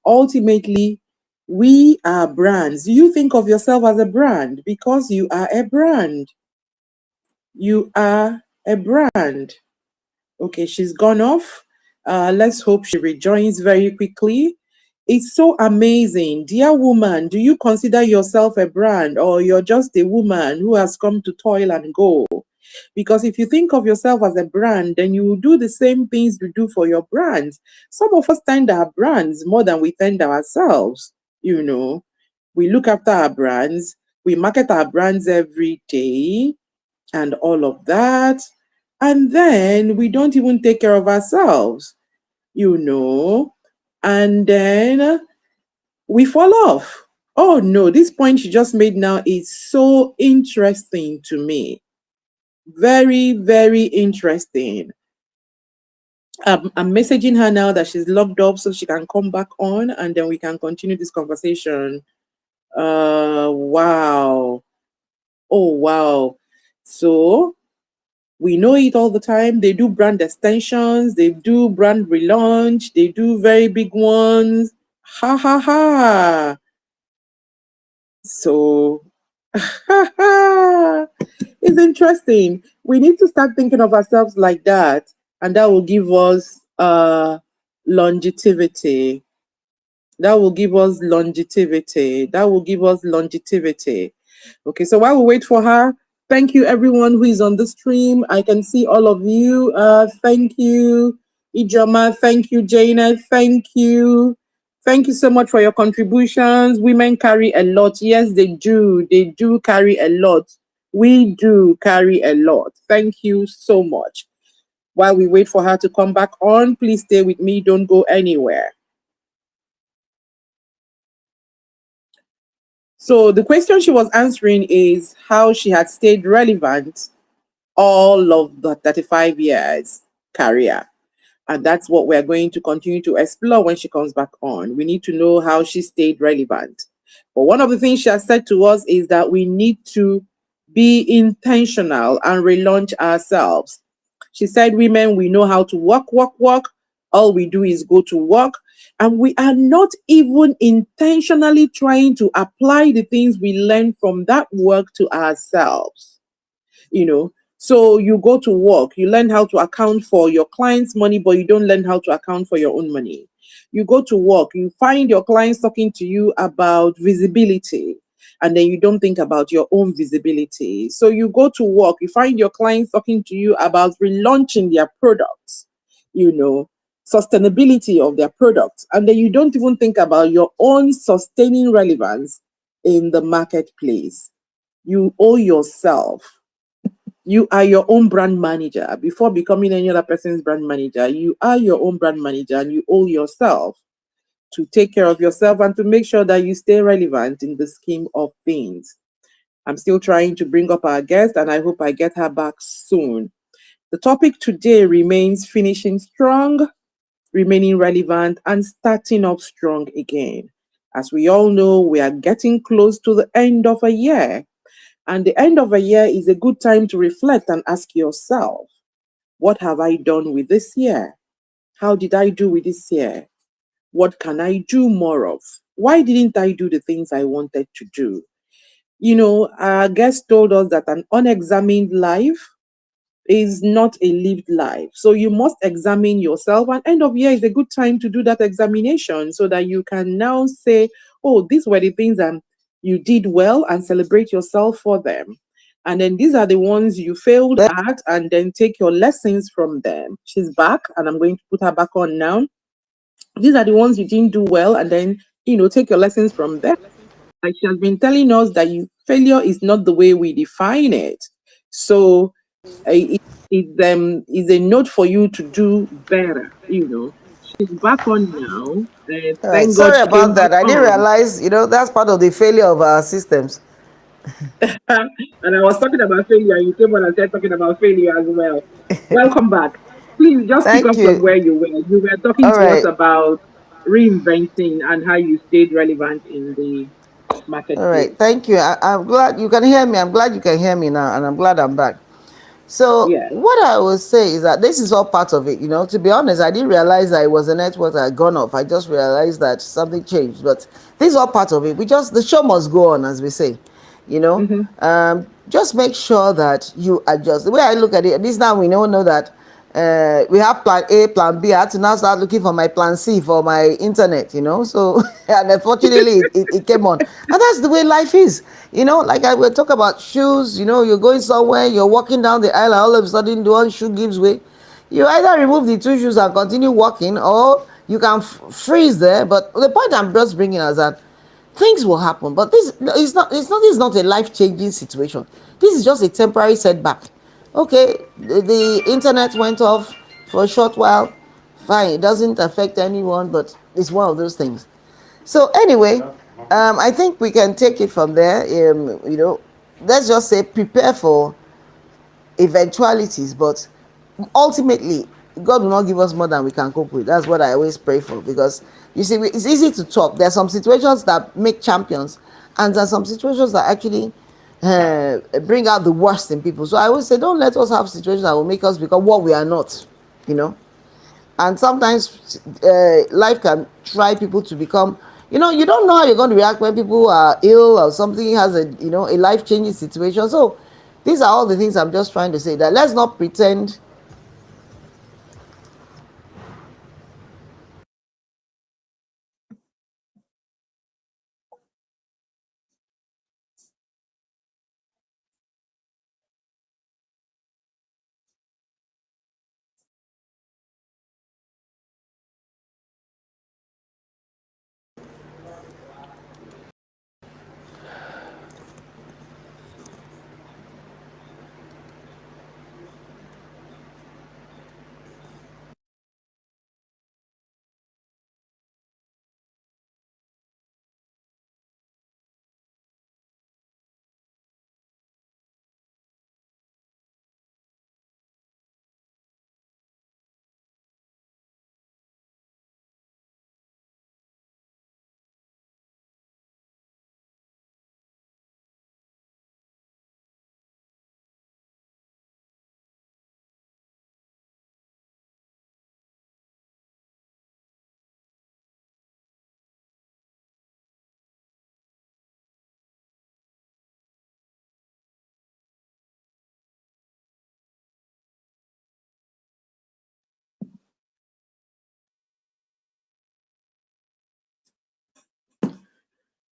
Ultimately, we are brands. You think of yourself as a brand because you are a brand. You are a brand. Okay, she's gone off. Let's hope she rejoins very quickly. It's so amazing. Dear woman, do you consider yourself a brand or you're just a woman who has come to toil and go? Because if you think of yourself as a brand, then you will do the same things you do for your brands. Some of us tend our brands more than we tend ourselves. We look after our brands, we market our brands every day and all of that. And then we don't even take care of ourselves, and then we fall off. Oh no, this point she just made now is so interesting to me. Very, very interesting. I'm messaging her now that she's logged up so she can come back on and then we can continue this conversation. Wow. Oh, wow. So we know it all the time. They do brand extensions, they do brand relaunch, they do very big ones. Ha ha ha. So it's interesting. We need to start thinking of ourselves like that, and that will give us longevity. That will give us longevity. That will give us longevity. Okay, so while we wait for her, thank you everyone who is on the stream. I can see all of you. Thank you, Ijoma. Thank you, Jaina. Thank you. Thank you so much for your contributions. Women carry a lot. Yes, they do. They do carry a lot. We do carry a lot. Thank you so much. While we wait for her to come back on, please stay with me. Don't go anywhere. So the question she was answering is how she had stayed relevant all of the 35 years career. And that's what we're going to continue to explore when she comes back on. We need to know how she stayed relevant. But one of the things she has said to us is that we need to be intentional and relaunch ourselves. She said, women, we know how to work. All we do is go to work. And we are not even intentionally trying to apply the things we learn from that work to ourselves. So you go to work, you learn how to account for your client's money, but you don't learn how to account for your own money. You go to work, you find your clients talking to you about visibility. and then you don't think about your own visibility. So you go to work, you find your clients talking to you about relaunching their products, you know, sustainability of their products, and then you don't even think about your own sustaining relevance in the marketplace. You owe yourself. You are your own brand manager. Before becoming any other person's brand manager, you are your own brand manager, and you owe yourself to take care of yourself and to make sure that you stay relevant in the scheme of things. I'm still trying to bring up our guest, and I hope I get her back soon. The topic today remains finishing strong, remaining relevant, and starting off strong again. As we all know, we are getting close to the end of a year, and the end of a year is a good time to reflect and ask yourself, what have I done with this year? How did I do with this year? What can I do more of? Why didn't I do the things I wanted to do? You know, our guest told us that an unexamined life is not a lived life. So you must examine yourself, and end of year is a good time to do that examination so that you can now say, oh, these were the things that you did well, and celebrate yourself for them. And then these are the ones you failed at, and then take your lessons from them. She's back, and I'm going to put her back on now. These are the ones you didn't do well, and then, take your lessons from them. Like she has been telling us that failure is not the way we define it. So it is a note for you to do better. She's back on now. All right. Thank God Sorry she came about back that. I didn't on. realize, that's part of the failure of our systems. And I was talking about failure, and you came on and started talking about failure as well. Welcome back. Please just pick Thank up from you. where you were. You were talking All to us right. about reinventing and how you stayed relevant in the All right. marketplace. Thank you. I'm glad you can hear me. I'm glad you can hear me now, and I'm glad I'm back. So Yeah. what I will say is that this is all part of it. To be honest, I didn't realize that it was a network that had gone off. I just realized that something changed. But this is all part of it. The show must go on, as we say. Mm-hmm. Just make sure that you adjust. The way I look at it, this now we know that we have plan A, plan B. I had to now start looking for my plan C for my internet. So, and unfortunately, it came on. And that's the way life is. Like I will talk about shoes. You're going somewhere, you're walking down the aisle, and all of a sudden, the one shoe gives way. You either remove the two shoes and continue walking, or you can freeze there. But the point I'm just bringing is that things will happen, but this is not a life-changing situation. This is just a temporary setback. Okay, the internet went off for a short while, fine, it doesn't affect anyone, but it's one of those things. So anyway, I think we can take it from there. Let's just say prepare for eventualities, but ultimately God will not give us more than we can cope with. That's what I always pray for, because you see, it's easy to talk. There are some situations that make champions, and there are some situations that actually bring out the worst in people. So I always say, don't let us have situations that will make us become what we are not. you know and sometimes life can try people to become, you don't know how you're going to react when people are ill, or something has a life-changing situation. So these are all the things I'm just trying to say, that let's not pretend.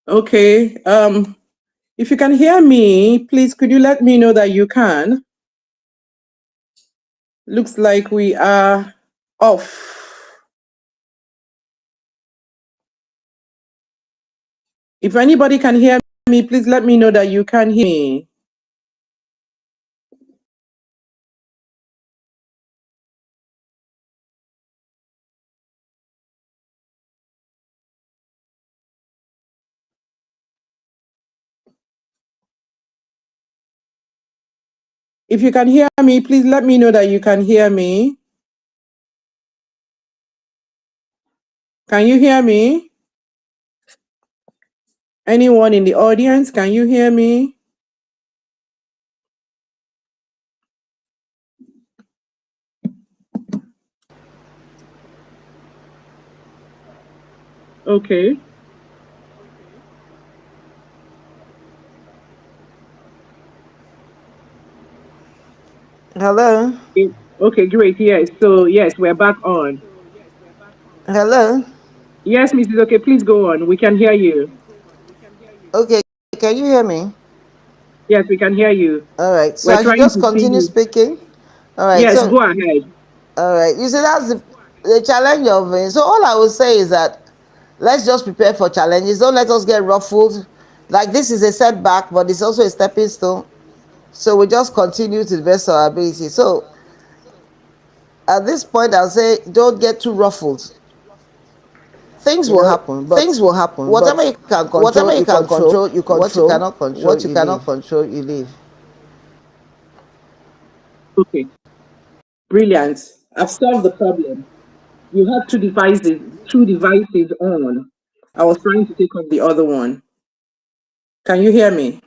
Okay. If you can hear me, please could you let me know that you can? Looks like we are off. If anybody can hear me, please let me know that you can hear me. If you can hear me, please let me know that you can hear me. Can you hear me? Anyone in the audience, can you hear me? Okay. Hello. Okay, great. Yes. So yes, we're back on. Hello. Yes, Mrs. Okay, please go on. We can hear you. Okay, can you hear me? Yes, we can hear you. All right. So We're I should trying just to see continue you. speaking. All right. Yes, So go ahead. all right. You see, that's the challenge of it. So all I would say is that let's just prepare for challenges. Don't let us get ruffled. Like this is a setback, but it's also a stepping stone. So we just continue to the best of our ability. So at this point, I'll say don't get too ruffled. Things You will know, happen, things but will happen, whatever but you can whatever control, you you can control. control, you What you control. cannot control, What you you leave. cannot control, you leave. Okay, brilliant. I've solved the problem. You had two devices on. I was trying to take off the other one. Can you hear me?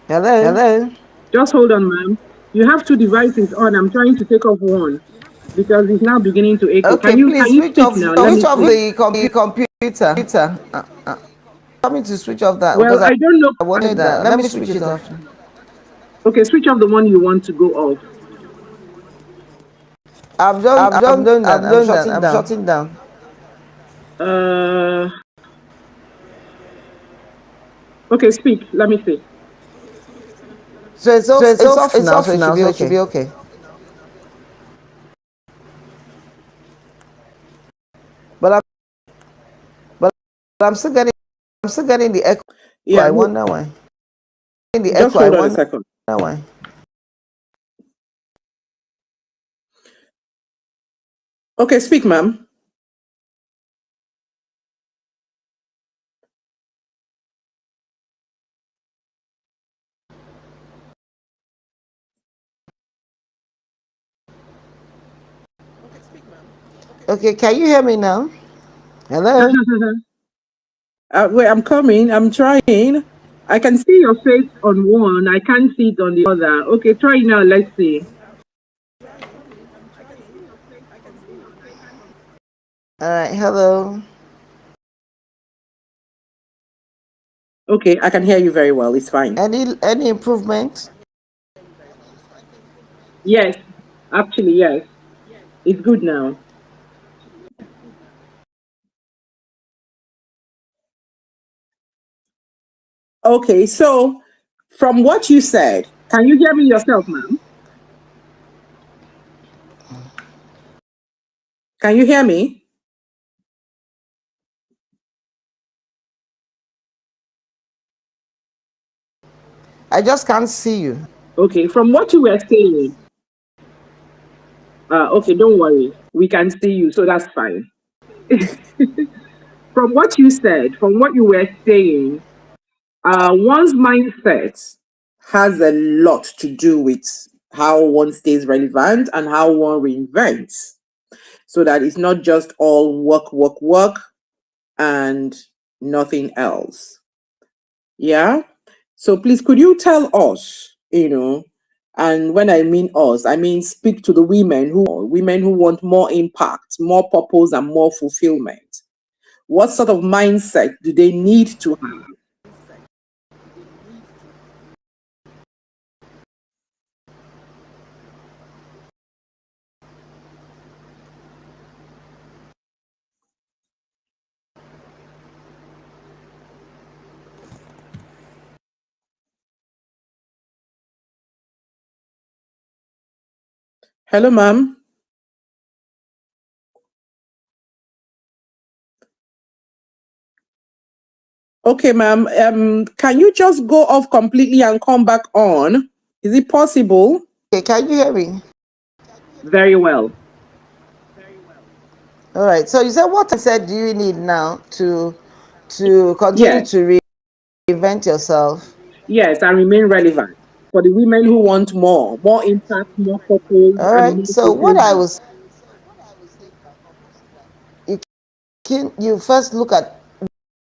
Hello. Hello? Just hold on, ma'am. You have two devices on. I'm trying to take off one because it's now beginning to echo. Okay, Can please you switch speak off. now? Let Switch me off see. the computer. Tell me to switch off that Well, because I don't know. I wanted that. Let me switch it off. Okay, switch off the one you want to go off. I've done. I've done that. I'm shutting I'm down. shutting down. Uh, okay, speak. Let me see. So it's So off. it's It's off. off It's now. off So it should now. be So it should okay. be okay. But but I'm still getting. I'm still getting the echo. Yeah. I wonder why. In the Just echo. I hold on a wonder second. why. Okay, speak, ma'am. Okay, can you hear me now? Hello. Wait, I'm coming. I'm trying. I can see your face on one. I can't see it on the other. Okay, try now. Let's see. All right. Hello. Okay, I can hear you very well. It's fine. Any improvement? Yes, actually, yes. It's good now. Okay, so from what you said, can you hear me yourself, ma'am? Can you hear me? I just can't see you. Okay, from what you were saying, okay, don't worry. We can see you, so that's fine. From what you said, from what you were saying, one's mindset has a lot to do with how one stays relevant and how one reinvents. So that it's not just all work, work, work and nothing else. Yeah. So please, could you tell us, and when I mean us, I mean speak to the women who want more impact, more purpose, and more fulfillment. What sort of mindset do they need to have? Hello, ma'am. Okay, ma'am. Can you just go off completely and come back on? Is it possible? Okay, can you hear me? Very well. All right. So you said what I said do you need now to continue Yes, to reinvent yourself? yes, and remain relevant for the women who want more impact, more purpose, All and right. more So what I fulfillment. was you you first look at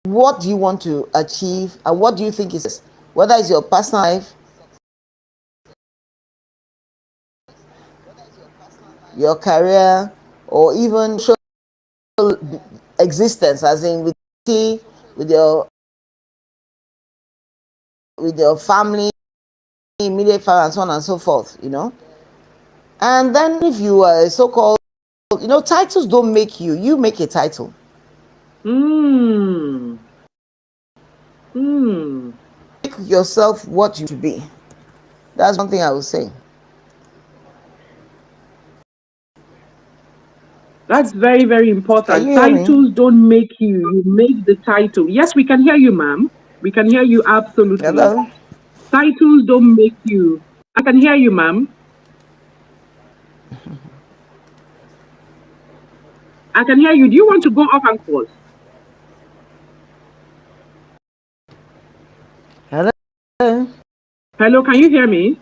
what do you want to achieve and what do you think is whether it's your personal life, your career, or even social existence, as in with your with your family, immediate family, and so on and so forth. And then if you are a so-called, titles don't make you. You make a title. Hmm. Hmm. Make yourself what you should be. That's one thing I would say. That's very, very Can important. you hear me? Titles don't make you, you make the title. Yes, we can hear you, ma'am. We can hear you absolutely. Hello? Titles don't make you. I can hear you, ma'am. I can hear you. Do you want to go off and pause? Hello? Hello, can you hear me?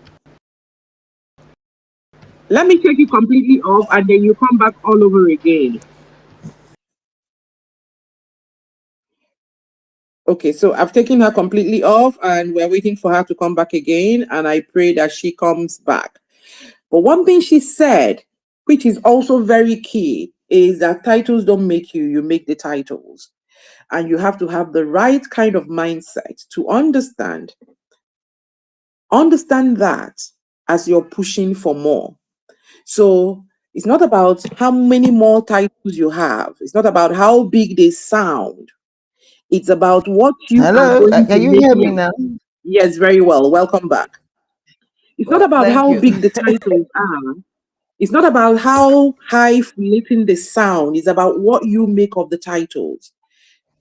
Let me take you completely off and then you come back all over again. Okay, so I've taken her completely off and we're waiting for her to come back again. And I pray that she comes back. But one thing she said, which is also very key, is that titles don't make you, you make the titles. And you have to have the right kind of mindset to understand that as you're pushing for more. So it's not about how many more titles you have. It's not about how big they sound. It's about what you are Hello? going to Can you make. hear me Yes, now? yes, very well. Welcome back. It's not Well, about thank how you. big the titles are. It's not about how high flating the sound. It's about what you make of the titles.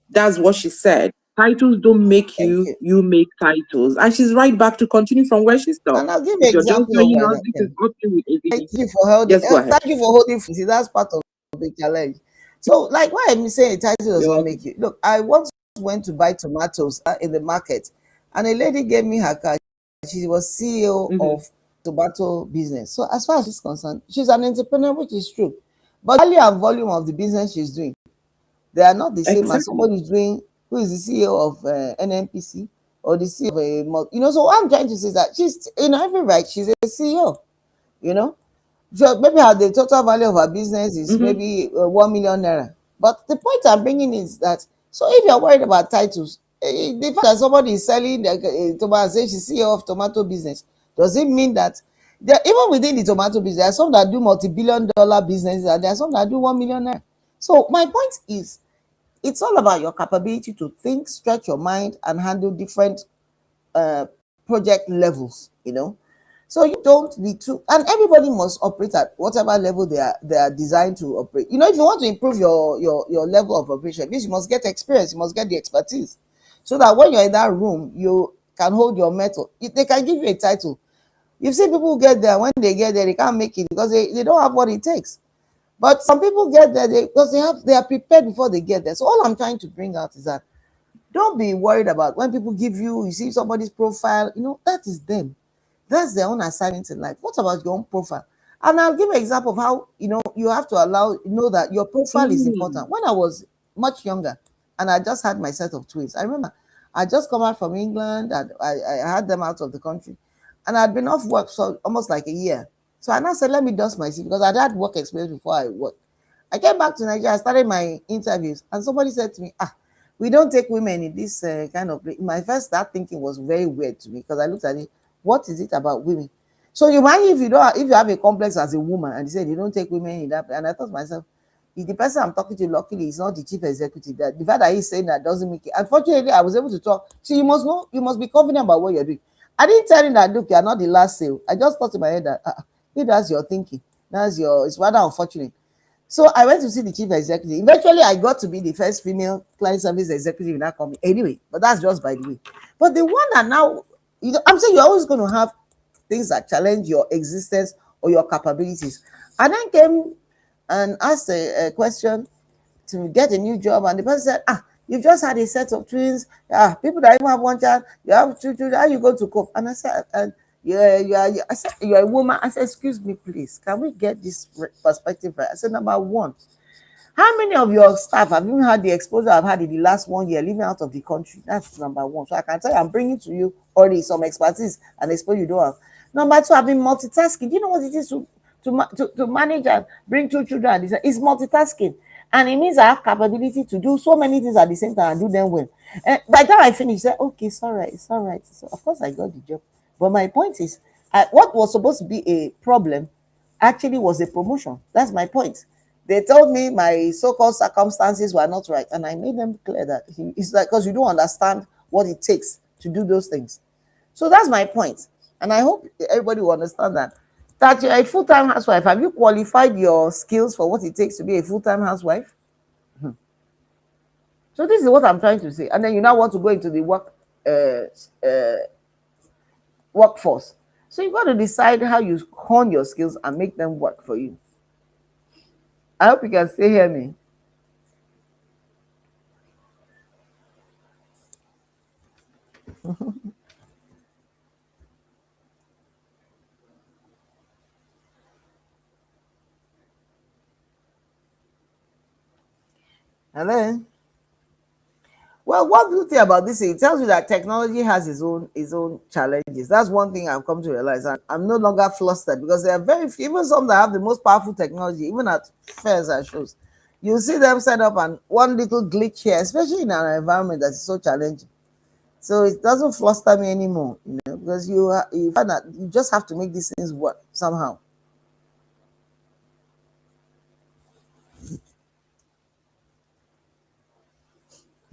That's what she said. Titles don't make Thank you, you. you make titles. And she's right back to continue from where she stopped. And I'll give you If an you're just example of joining why us, that this is came. up to with Thank Ezinne. you for holding. Yes, go ahead. Thank you for holding. See, that's part of the challenge. So, like, why I'm saying a title does You're not welcome. make you. Look, I once went to buy tomatoes in the market, and a lady gave me her card. She was CEO Mhm. of tomato business. So, as far as she's concerned, she's an entrepreneur, which is true. But the value and volume of the business she's doing, they are not the same as Exactly. somebody who is the CEO of NNPC or the CEO of So, what I'm trying to say is that she's in every right. She's a CEO. You know, so maybe the total value of her business is Mhm. maybe 1 million naira. But the point I'm bringing is that so if you're worried about titles, the fact that somebody is selling tomato, say she's CEO of tomato business, does it mean that even within the tomato business, there are some that do multi-billion-dollar businesses and there are some that do 1 million naira. So my point is, it's all about your capability to think, stretch your mind, and handle different uh, project levels. So you don't need to, and everybody must operate at whatever level they are designed to operate. If you want to improve your level of operation, means you must get experience, you must get the expertise, so that when you're in that room, you can hold your metal. They can give you a title. You've seen people who get there, when they get there, they can't make it because they don't have what it takes. But some people get there because they are prepared before they get there. So all I'm trying to bring out is that don't be worried about when people you see somebody's profile, that is them. That's their own assignment in life. What about your own profile? And I'll give an example of how, you have to know that your profile is Mm. important. When I was much younger and I just had my set of twins, I remember I just come out from England and I had them out of the country. And I'd been off work for almost like a year. So I now said, let me dust my seat because I'd had work experience before I worked. I came back to Nigeria, I started my interviews, and somebody said to me, we don't take women in this kind of place. My first start thinking was very weird to me because I looked at it, what is it about women? So you mind if you have a complex as a woman and you said you don't take women in that, and I thought to myself, if the person I'm talking to luckily is not the chief executive, that the fact that he's saying that doesn't make it. Unfortunately, I was able to talk. So you must know, you must be confident about what you're doing. I didn't tell him that look, you're not the last sale. I just thought in my head that if that's your thinking, It's rather unfortunate. So I went to see the chief executive. Eventually, I got to be the first female client service executive in that company. Anyway, but that's just by the way. But the one that now, I'm saying you're always going to have things that challenge your existence or your capabilities. I then came and asked a question to get a new job, and the person said, you've just had a set of twins. People that even have one child, you have two children, how are you going to cope? And I said, yeah, I said, you're a woman. I said, excuse me, please, can we get this perspective right? I said, number one, how many of your staff have even had the exposure I've had in the last 1 year living out of the country? That's number one. So I can tell you, I'm bringing to you already some expertise and exposure you don't have. Number two, I've been multitasking. Do you know what it is to manage and bring two children? It's multitasking. And it means I have capability to do so many things at the same time and do them well. And by the time I finish, I say, okay, it's all right, it's all right. So of course I got the job. But my point is, what was supposed to be a problem actually was a promotion. That's my point. They told me my so-called circumstances were not right, and I made them clear that it's like, because you don't understand what it takes to do those things. So that's my point, and I hope everybody will understand that. That you're a full-time housewife. Have you qualified your skills for what it takes to be a full-time housewife? So this is what I'm trying to say. And then you now want to go into the workforce. So you've got to decide how you hone your skills and make them work for you. I hope you can still hear me. And then, well, what do you think about this? It tells you that technology has its own challenges. That's one thing I've come to realize. And I'm no longer flustered because there are very few, even some that have the most powerful technology, even at fairs and shows. You see them set up and one little glitch here, especially in an environment that is so challenging. So it doesn't fluster me anymore, because you find that you just have to make these things work somehow.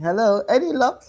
Hello, any luck?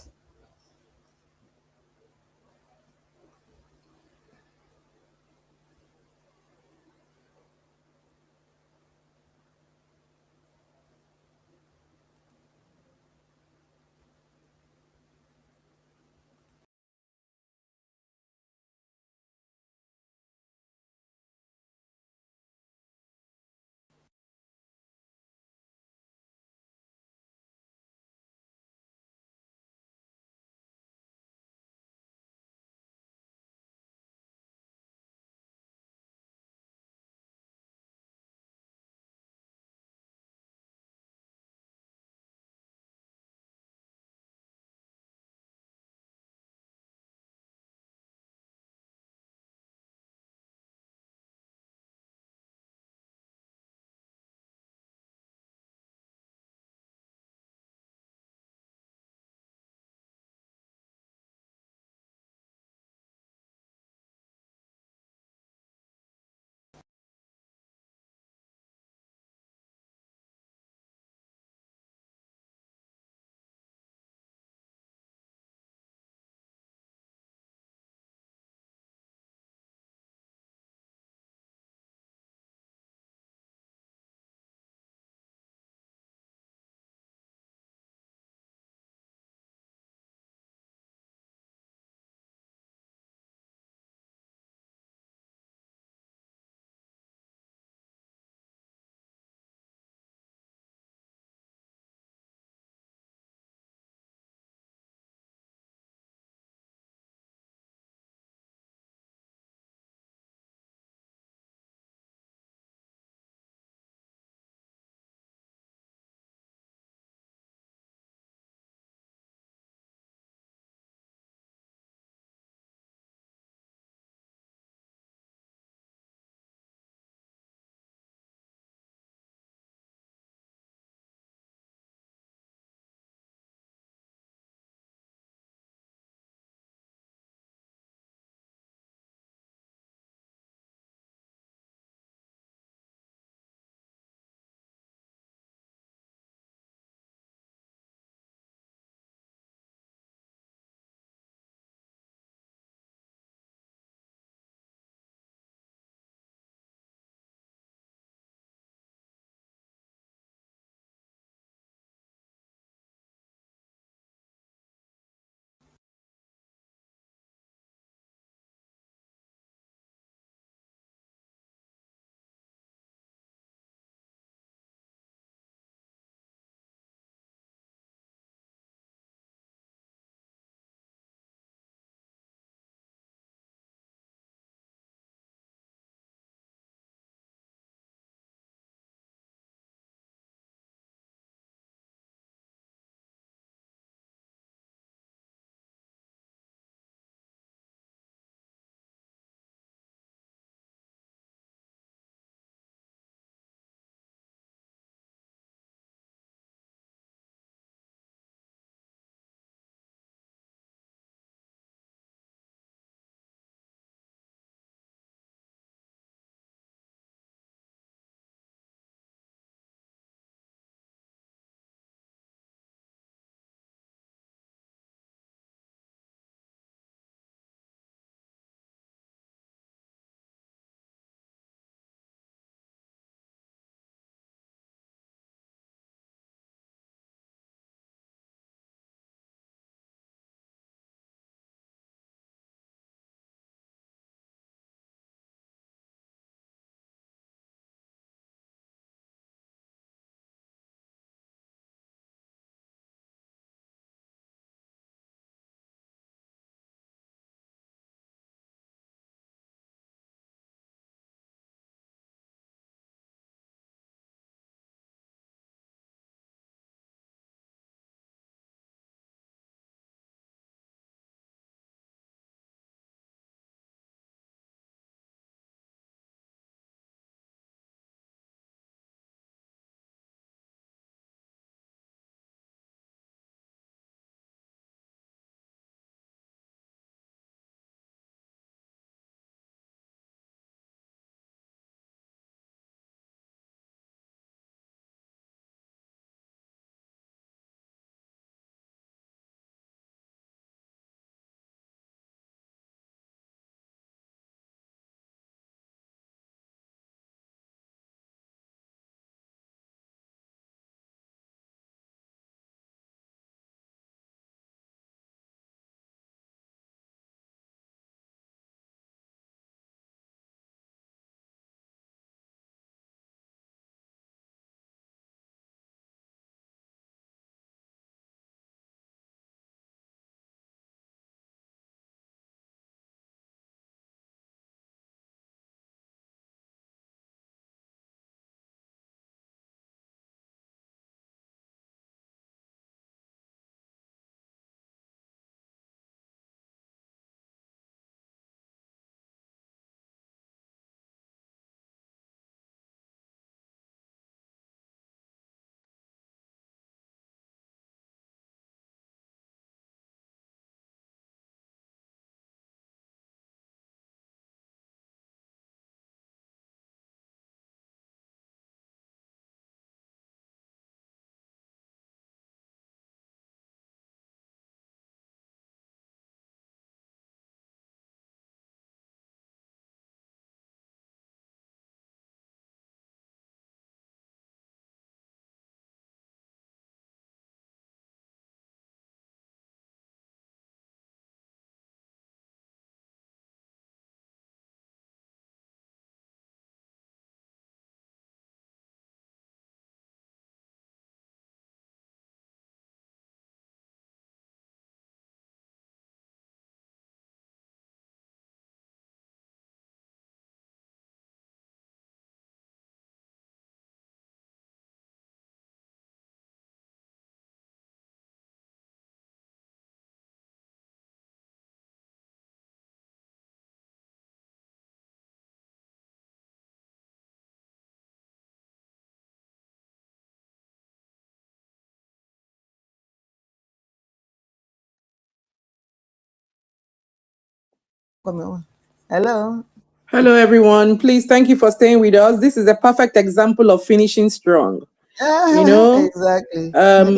Come on. Hello. Hello, everyone. Please, thank you for staying with us. This is a perfect example of finishing strong. You know, Exactly.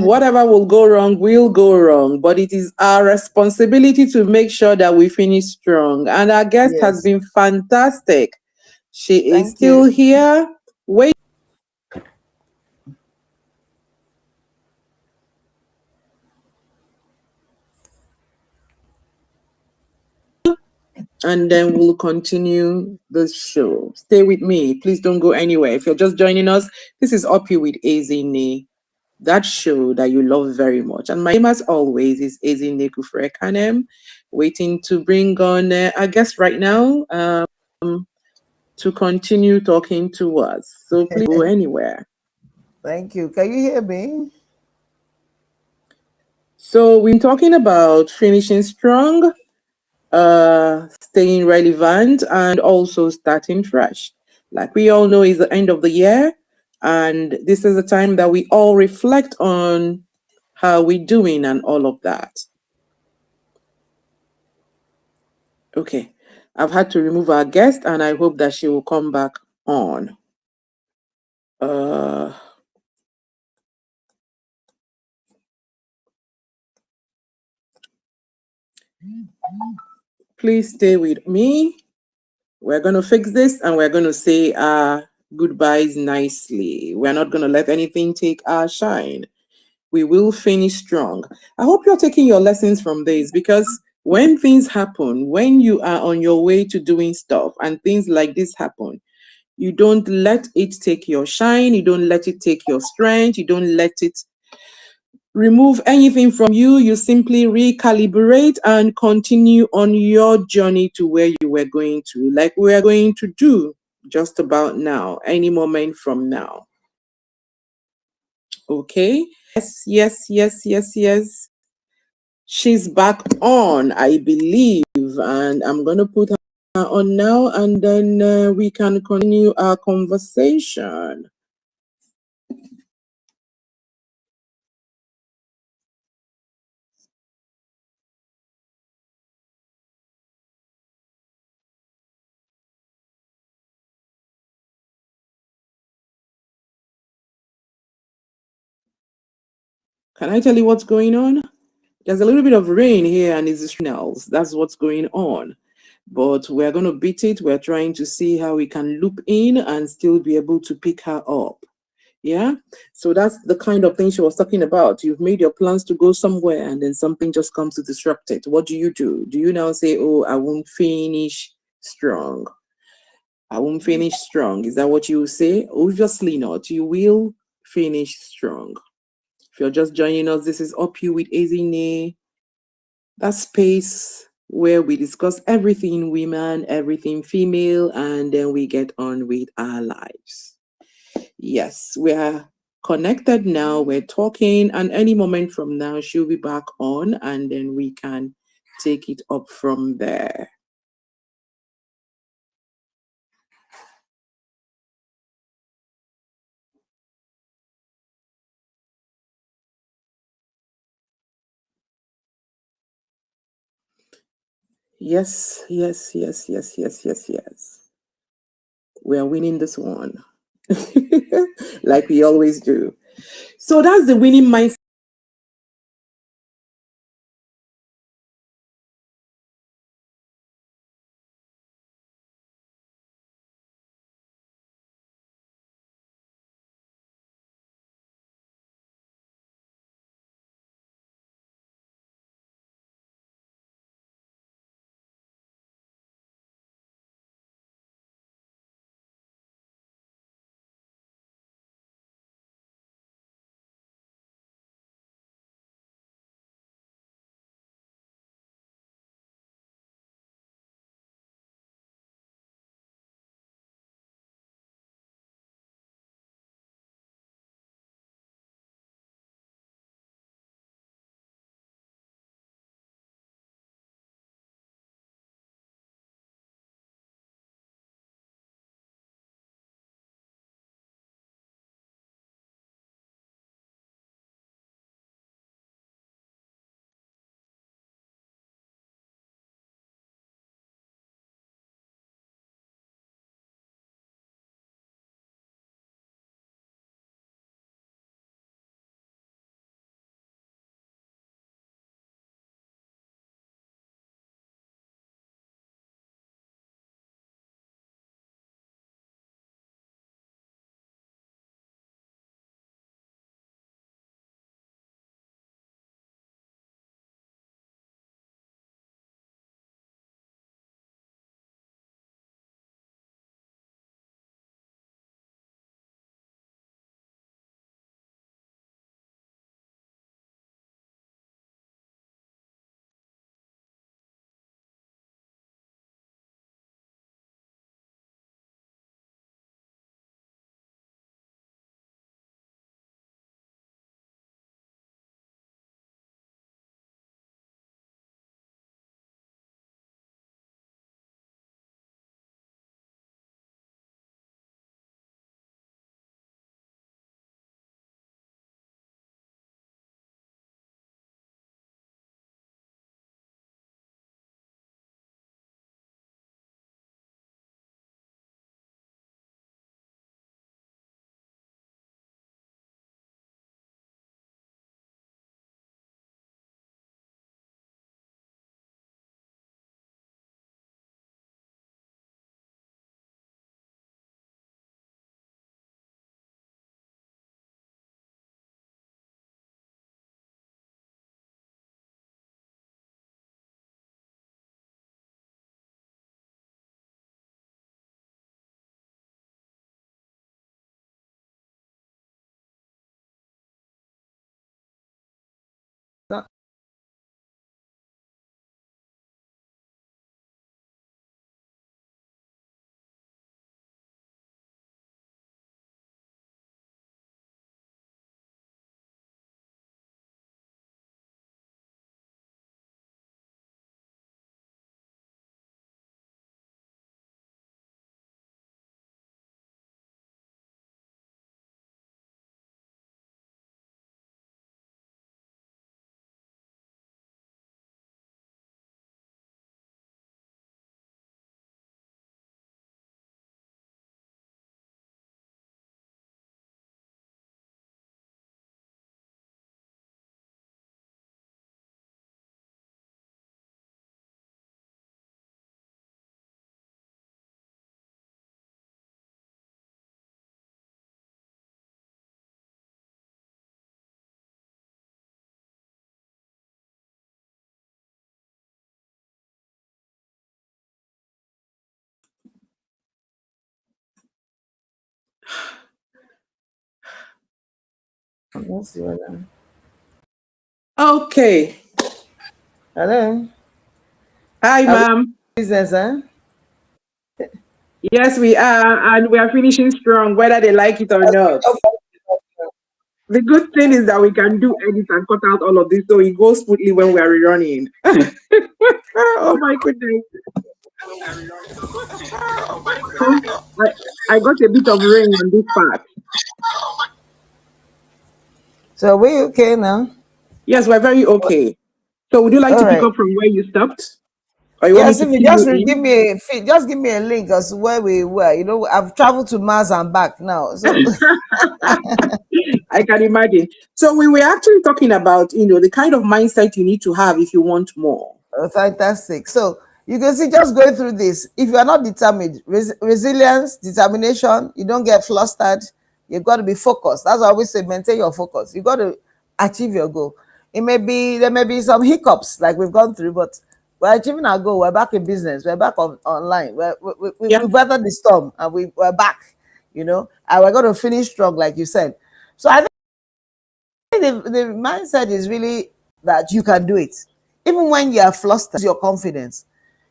whatever will go wrong will go wrong, but it is our responsibility to make sure that we finish strong. And our guest has Yes. been fantastic. She is Thank still you. here. Wait, and then we'll continue the show. Stay with me. Please don't go anywhere. If you're just joining us, this is Up You with Ezinne, that show that you love very much. And my name, as always, is Ezinne Kufrekanem, waiting to bring on our guest right now to continue talking to us. So please go anywhere. Thank you. Can you hear me? So we've been talking about finishing strong, staying relevant, and also starting fresh. Like we all know, is the end of the year, and this is the time that we all reflect on how we're doing and all of that. Okay, I've had to remove our guest, and I hope that she will come back on. Uh, please stay with me. We're going to fix this, and we're going to say our goodbyes nicely. We're not going to let anything take our shine. We will finish strong. I hope you're taking your lessons from this, because when things happen, when you are on your way to doing stuff and things like this happen, you don't let it take your shine. You don't let it take your strength. You don't let it remove anything from you. You simply recalibrate and continue on your journey to where you were going to, like we are going to do just about now, any moment from now. Okay. Yes, yes, yes, yes, yes. She's back on, I believe, and I'm going to put her on now, and then we can continue our conversation. Can I tell you what's going on? There's a little bit of rain here, and it's signals. That's what's going on. But we're going to beat it. We're trying to see how we can loop in and still be able to pick her up. Yeah. So that's the kind of thing she was talking about. You've made your plans to go somewhere, and then something just comes to disrupt it. What do? Do you now say, oh, I won't finish strong? I won't finish strong. Is that what you will say? Obviously not. You will finish strong. If you're just joining us, this is Up You with Ezinne, that space where we discuss everything women, everything female, and then we get on with our lives. Yes, we are connected now. We're talking, and any moment from now, she'll be back on, and then we can take it up from there. Yes, yes, yes, yes, yes, yes, yes. We are winning this one. Like we always do. So that's the winning mindset. Let's see whether. Okay. Hello. Hi, Are we ma'am. business, huh? Yes, we are, and we are finishing strong, whether they like it or not. The good thing is that we can do edit and cut out all of this, so it goes smoothly when we are rerunning. Oh my goodness! So I, I got a bit of rain on this part. So are we okay now? Yes, we're very okay. So would you like All to pick right. up from where you stopped, or you want me Yes, to if you fill you just give in? me just give me a link as to where we were. I've traveled to Mars and back now. So I can imagine. So we were actually talking about, the kind of mindset you need to have if you want more. fantastic. So you can see just going through this. If you are not determined, resilience, determination, you don't get flustered. You've got to be focused. That's why I always say maintain your focus. You got to achieve your goal. There may be some hiccups like we've gone through, but we're achieving our goal. We're back in business. We're back online. Yeah. We've weathered the storm and we're back. And we're going to finish strong, like you said. So I think the mindset is really that you can do it, even when you are flustered. Your confidence.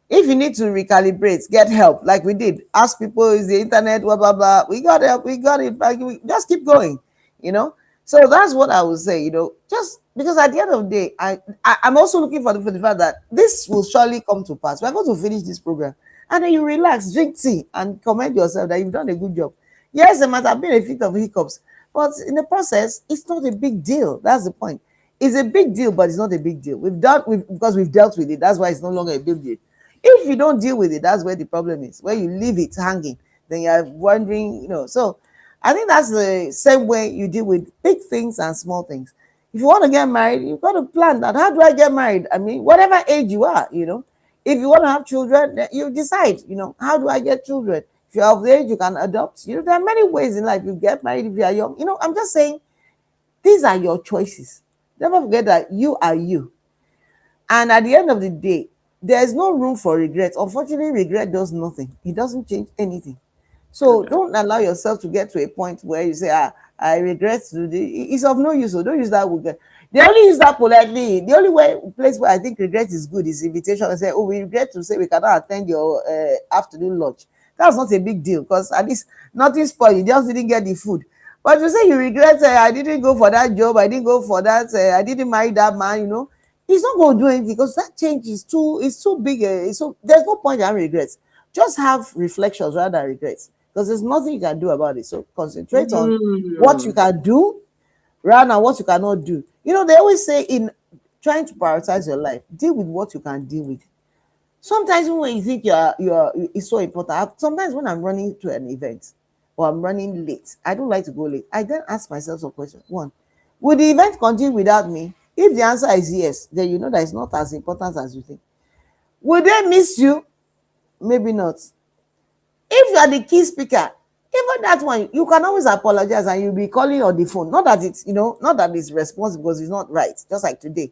If you need to recalibrate, get help, like we did. Ask people, is the internet blah blah blah? We got help. We got it. Like, we just keep going. You know. So that's what I would say. Just because at the end of the day, I'm also looking for the fact that this will surely come to pass. We're going to finish this program, and then you relax, drink tea, and commend yourself that you've done a good job. Yes, there might have been a few of hiccups, but in the process, it's not a big deal. That's the point. It's a big deal, but it's not a big deal. Because we've dealt with it. That's why it's no longer a big deal. If you don't deal with it, that's where the problem is. Where you leave it hanging, then you're wondering. So I think that's the same way you deal with big things and small things. If you want to get married, you've got to plan that. How do I get married? I mean, whatever age you are. If you want to have children, then you decide, how do I get children? If you're of the age, you can adopt. There are many ways in life you get married if you are young. I'm just saying these are your choices. Never forget that you are you. And at the end of the day, there's no room for regret. Unfortunately, regret does nothing. It doesn't change anything. So don't allow yourself to get to a point where you say, I regret to do. It's of no use. So don't use that word. They only use that politely. The only place where I think regret is good is invitation and say, oh, we regret to say we cannot attend your afternoon lunch. That's not a big deal because at least nothing spoiled. You just didn't get the food. But you say you regret, I didn't go for that job, I didn't go for that, I didn't marry that man. He's not going to do anything because that change is too big. There's no point in having regrets. Just have reflections rather than regrets because there's nothing you can do about it. So concentrate on what you Mm. can do rather than what you cannot do. They always say in trying to prioritize your life, deal with what you can deal with. Sometimes when you think it's so important, sometimes when I'm running to an event or I'm running late, I don't like to go late. I then ask myself some questions. One, will the event continue without me? If the answer is yes, then you know that it's not as important as you think. Will they miss you? Maybe not. If you are the key speaker, even that one, you can always apologize and you'll be calling on the phone. Not that it's responsible because it's not right, just like today.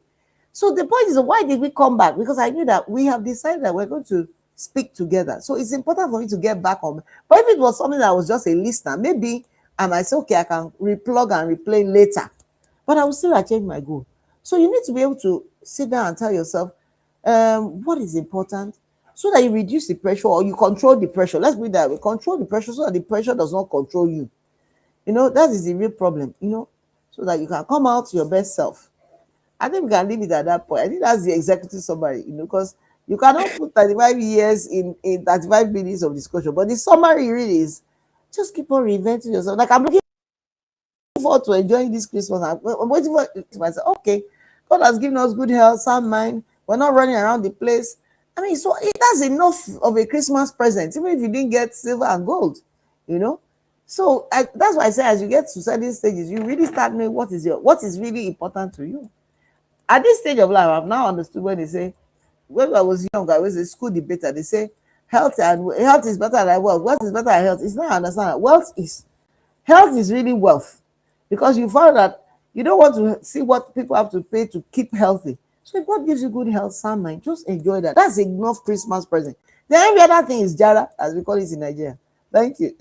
So the point is, why did we come back? Because I knew that we have decided that we're going to speak together. So it's important for me to get back on. But if it was something that was just a listener, maybe I might say, okay, I can replug and replay later. But I will still achieve my goal. So you need to be able to sit down and tell yourself what is important so that you reduce the pressure or you control the pressure. Let's be that way. Control the pressure so that the pressure does not control you. That is the real problem, so that you can come out your best self. I think we can leave it at that point. I think that's the executive summary, because you cannot put 35 years in 35 minutes of discussion. But the summary really is just keep on reinventing yourself. Like, I'm looking forward to enjoying this Christmas. I'm waiting for it to myself. Okay, God has given us good health, sound mind. We're not running around the place. I mean, so that's enough of a Christmas present, even if you didn't get silver and gold. So that's why I say, as you get to certain stages, you really start knowing what is really important to you. At this stage of life, I've now understood when they say, when I was young, I was a school debater. They say health is better than wealth. Wealth is better than health. It's not, I understand that. Health is really wealth because you find that you don't want to see what people have to pay to keep healthy. So if God gives you good health, sound mind, just enjoy that. That's enough Christmas present. Then every other thing is Jara, as we call it in Nigeria. Thank you.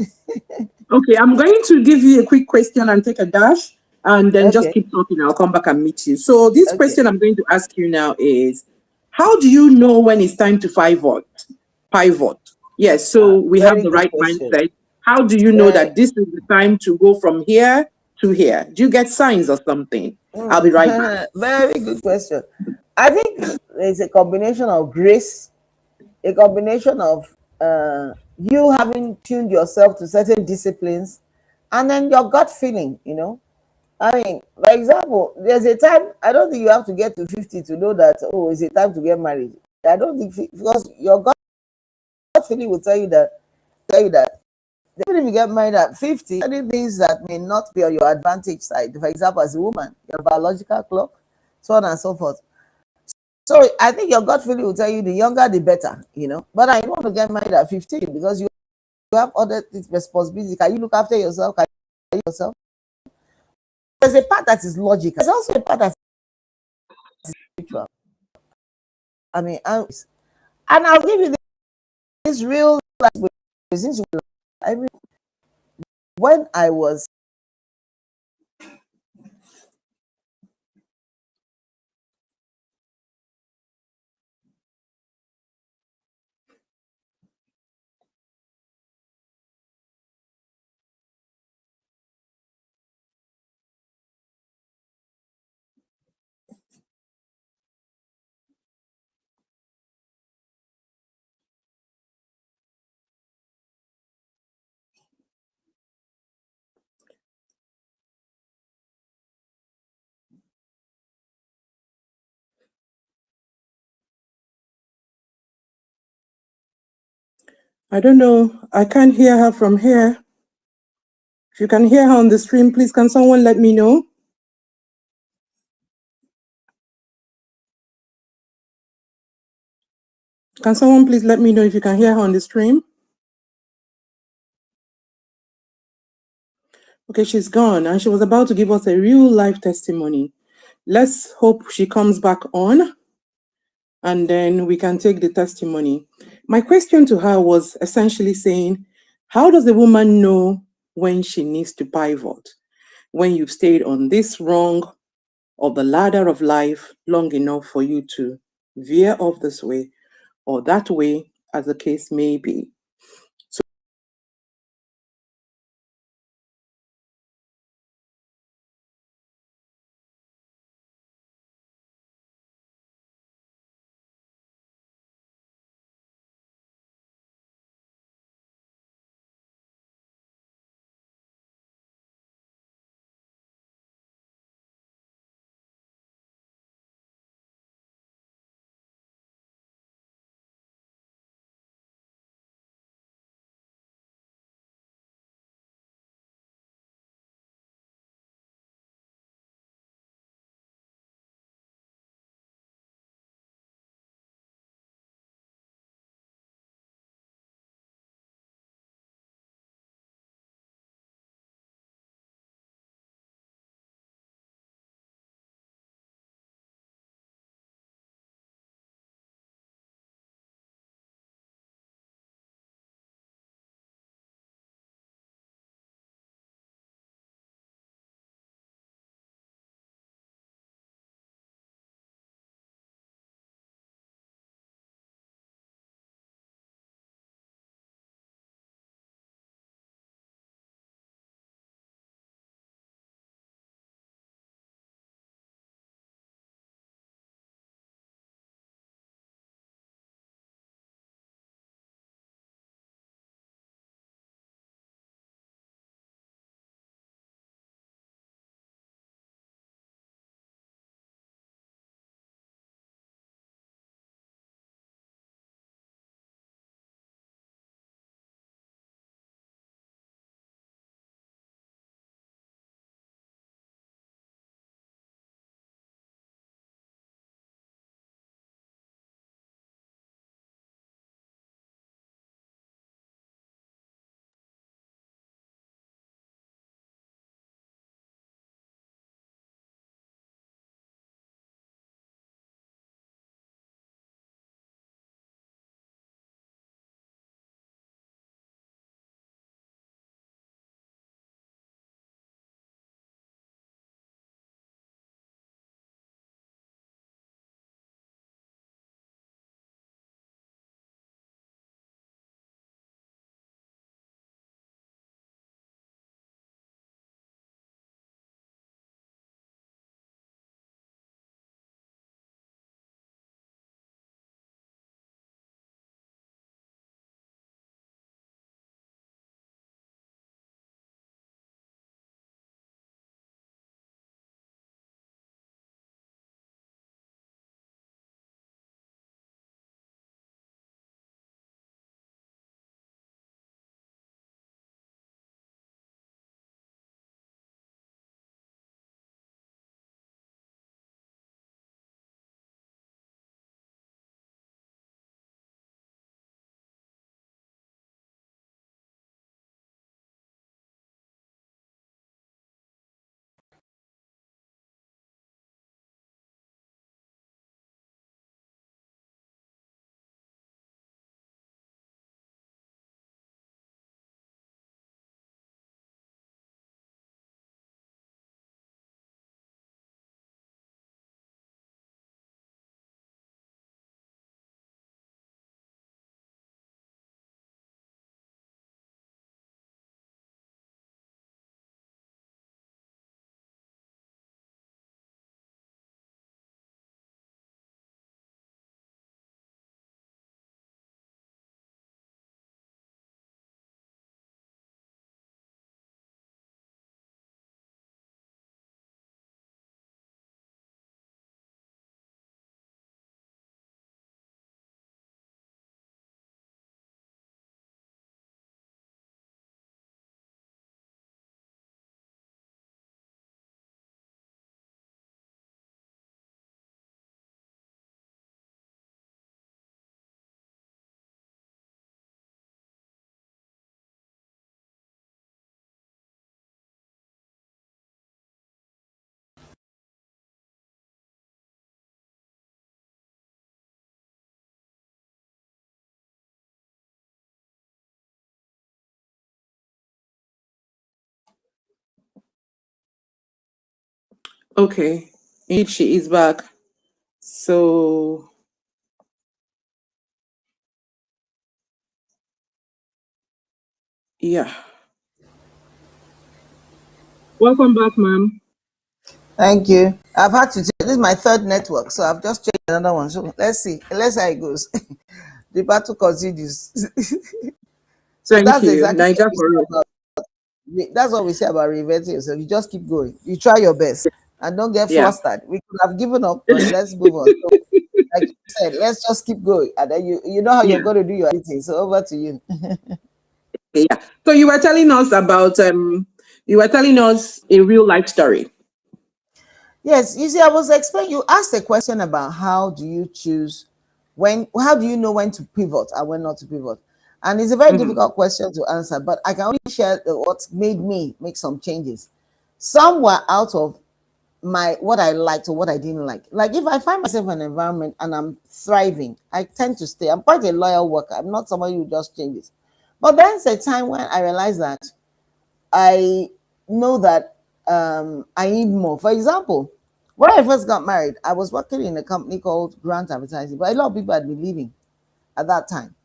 Okay, I'm going to give you a quick question and take a dash. and then just Okay. keep talking. I'll come back and meet you. So this Okay. question I'm going to ask you now is, how do you know when it's time to pivot? Pivot. Yes. So we have Very the good right question. mindset. How do you know Very that this is the time to go from here to here? Do you get signs or something? I'll be right back. very good question. I think it's a combination of grace, a combination of you having tuned yourself to certain disciplines, and then your gut feeling, you know. I mean, for example, there's a time, I don't think you have to get to 50 to know that, oh, it's a time to get married. I don't think, because your gut feeling will tell you that even if you get married at 50, certain things that may not be on your advantage side, for example, as a woman, your biological clock, so on and so forth. So I think your gut feeling will tell you the younger the better, you know. But I want to get married at 15 because you have other responsibilities. Can you look after yourself? Can you yourself? There's a part that is logical. There's also a part that is spiritual. I mean, and I'll give you this real life. I mean, when I was, I don't know. I can't hear her from here. If you can hear her on the stream, please can someone let me know? Can someone please let me know if you can hear her on the stream? Okay, she's gone and she was about to give us a real life testimony. Let's hope she comes back on and then we can take the testimony. My question to her was essentially saying, how does a woman know when she needs to pivot? When you've stayed on this rung of the ladder of life long enough for you to veer off this way or that way, as the case may be. Okay. Indeed, she is back. So, yeah. Welcome back, ma'am. Thank you. I've had to change. This is my third network, so I've just changed another one. So let's see. Let's see how it goes. The battle continues. So Thank that's you. exactly what Niger we say for real. about that's what we say about reinventing yourself. You just keep going. You try your best and don't get Yeah. flustered. We could have given up, but let's move on. So, like you said, let's just keep going. And then you know how you're Yeah. going to do your editing. So over to you. Yeah. So you were telling us about you were telling us a real life story. Yes, you see, I was explaining. You asked a question about how do you choose how do you know when to pivot and when not to pivot? And it's a very Mhm. difficult question to answer, but I can only share what made me make some changes. Some were out of my what I liked or what I didn't like. Like if I find myself in an environment and I'm thriving, I tend to stay. I'm quite a loyal worker. I'm not somebody who just changes. But there's a time when I realized that I know that I need more. For example, when I first got married, I was working in a company called Grant Advertising, but a lot of people had been leaving at that time.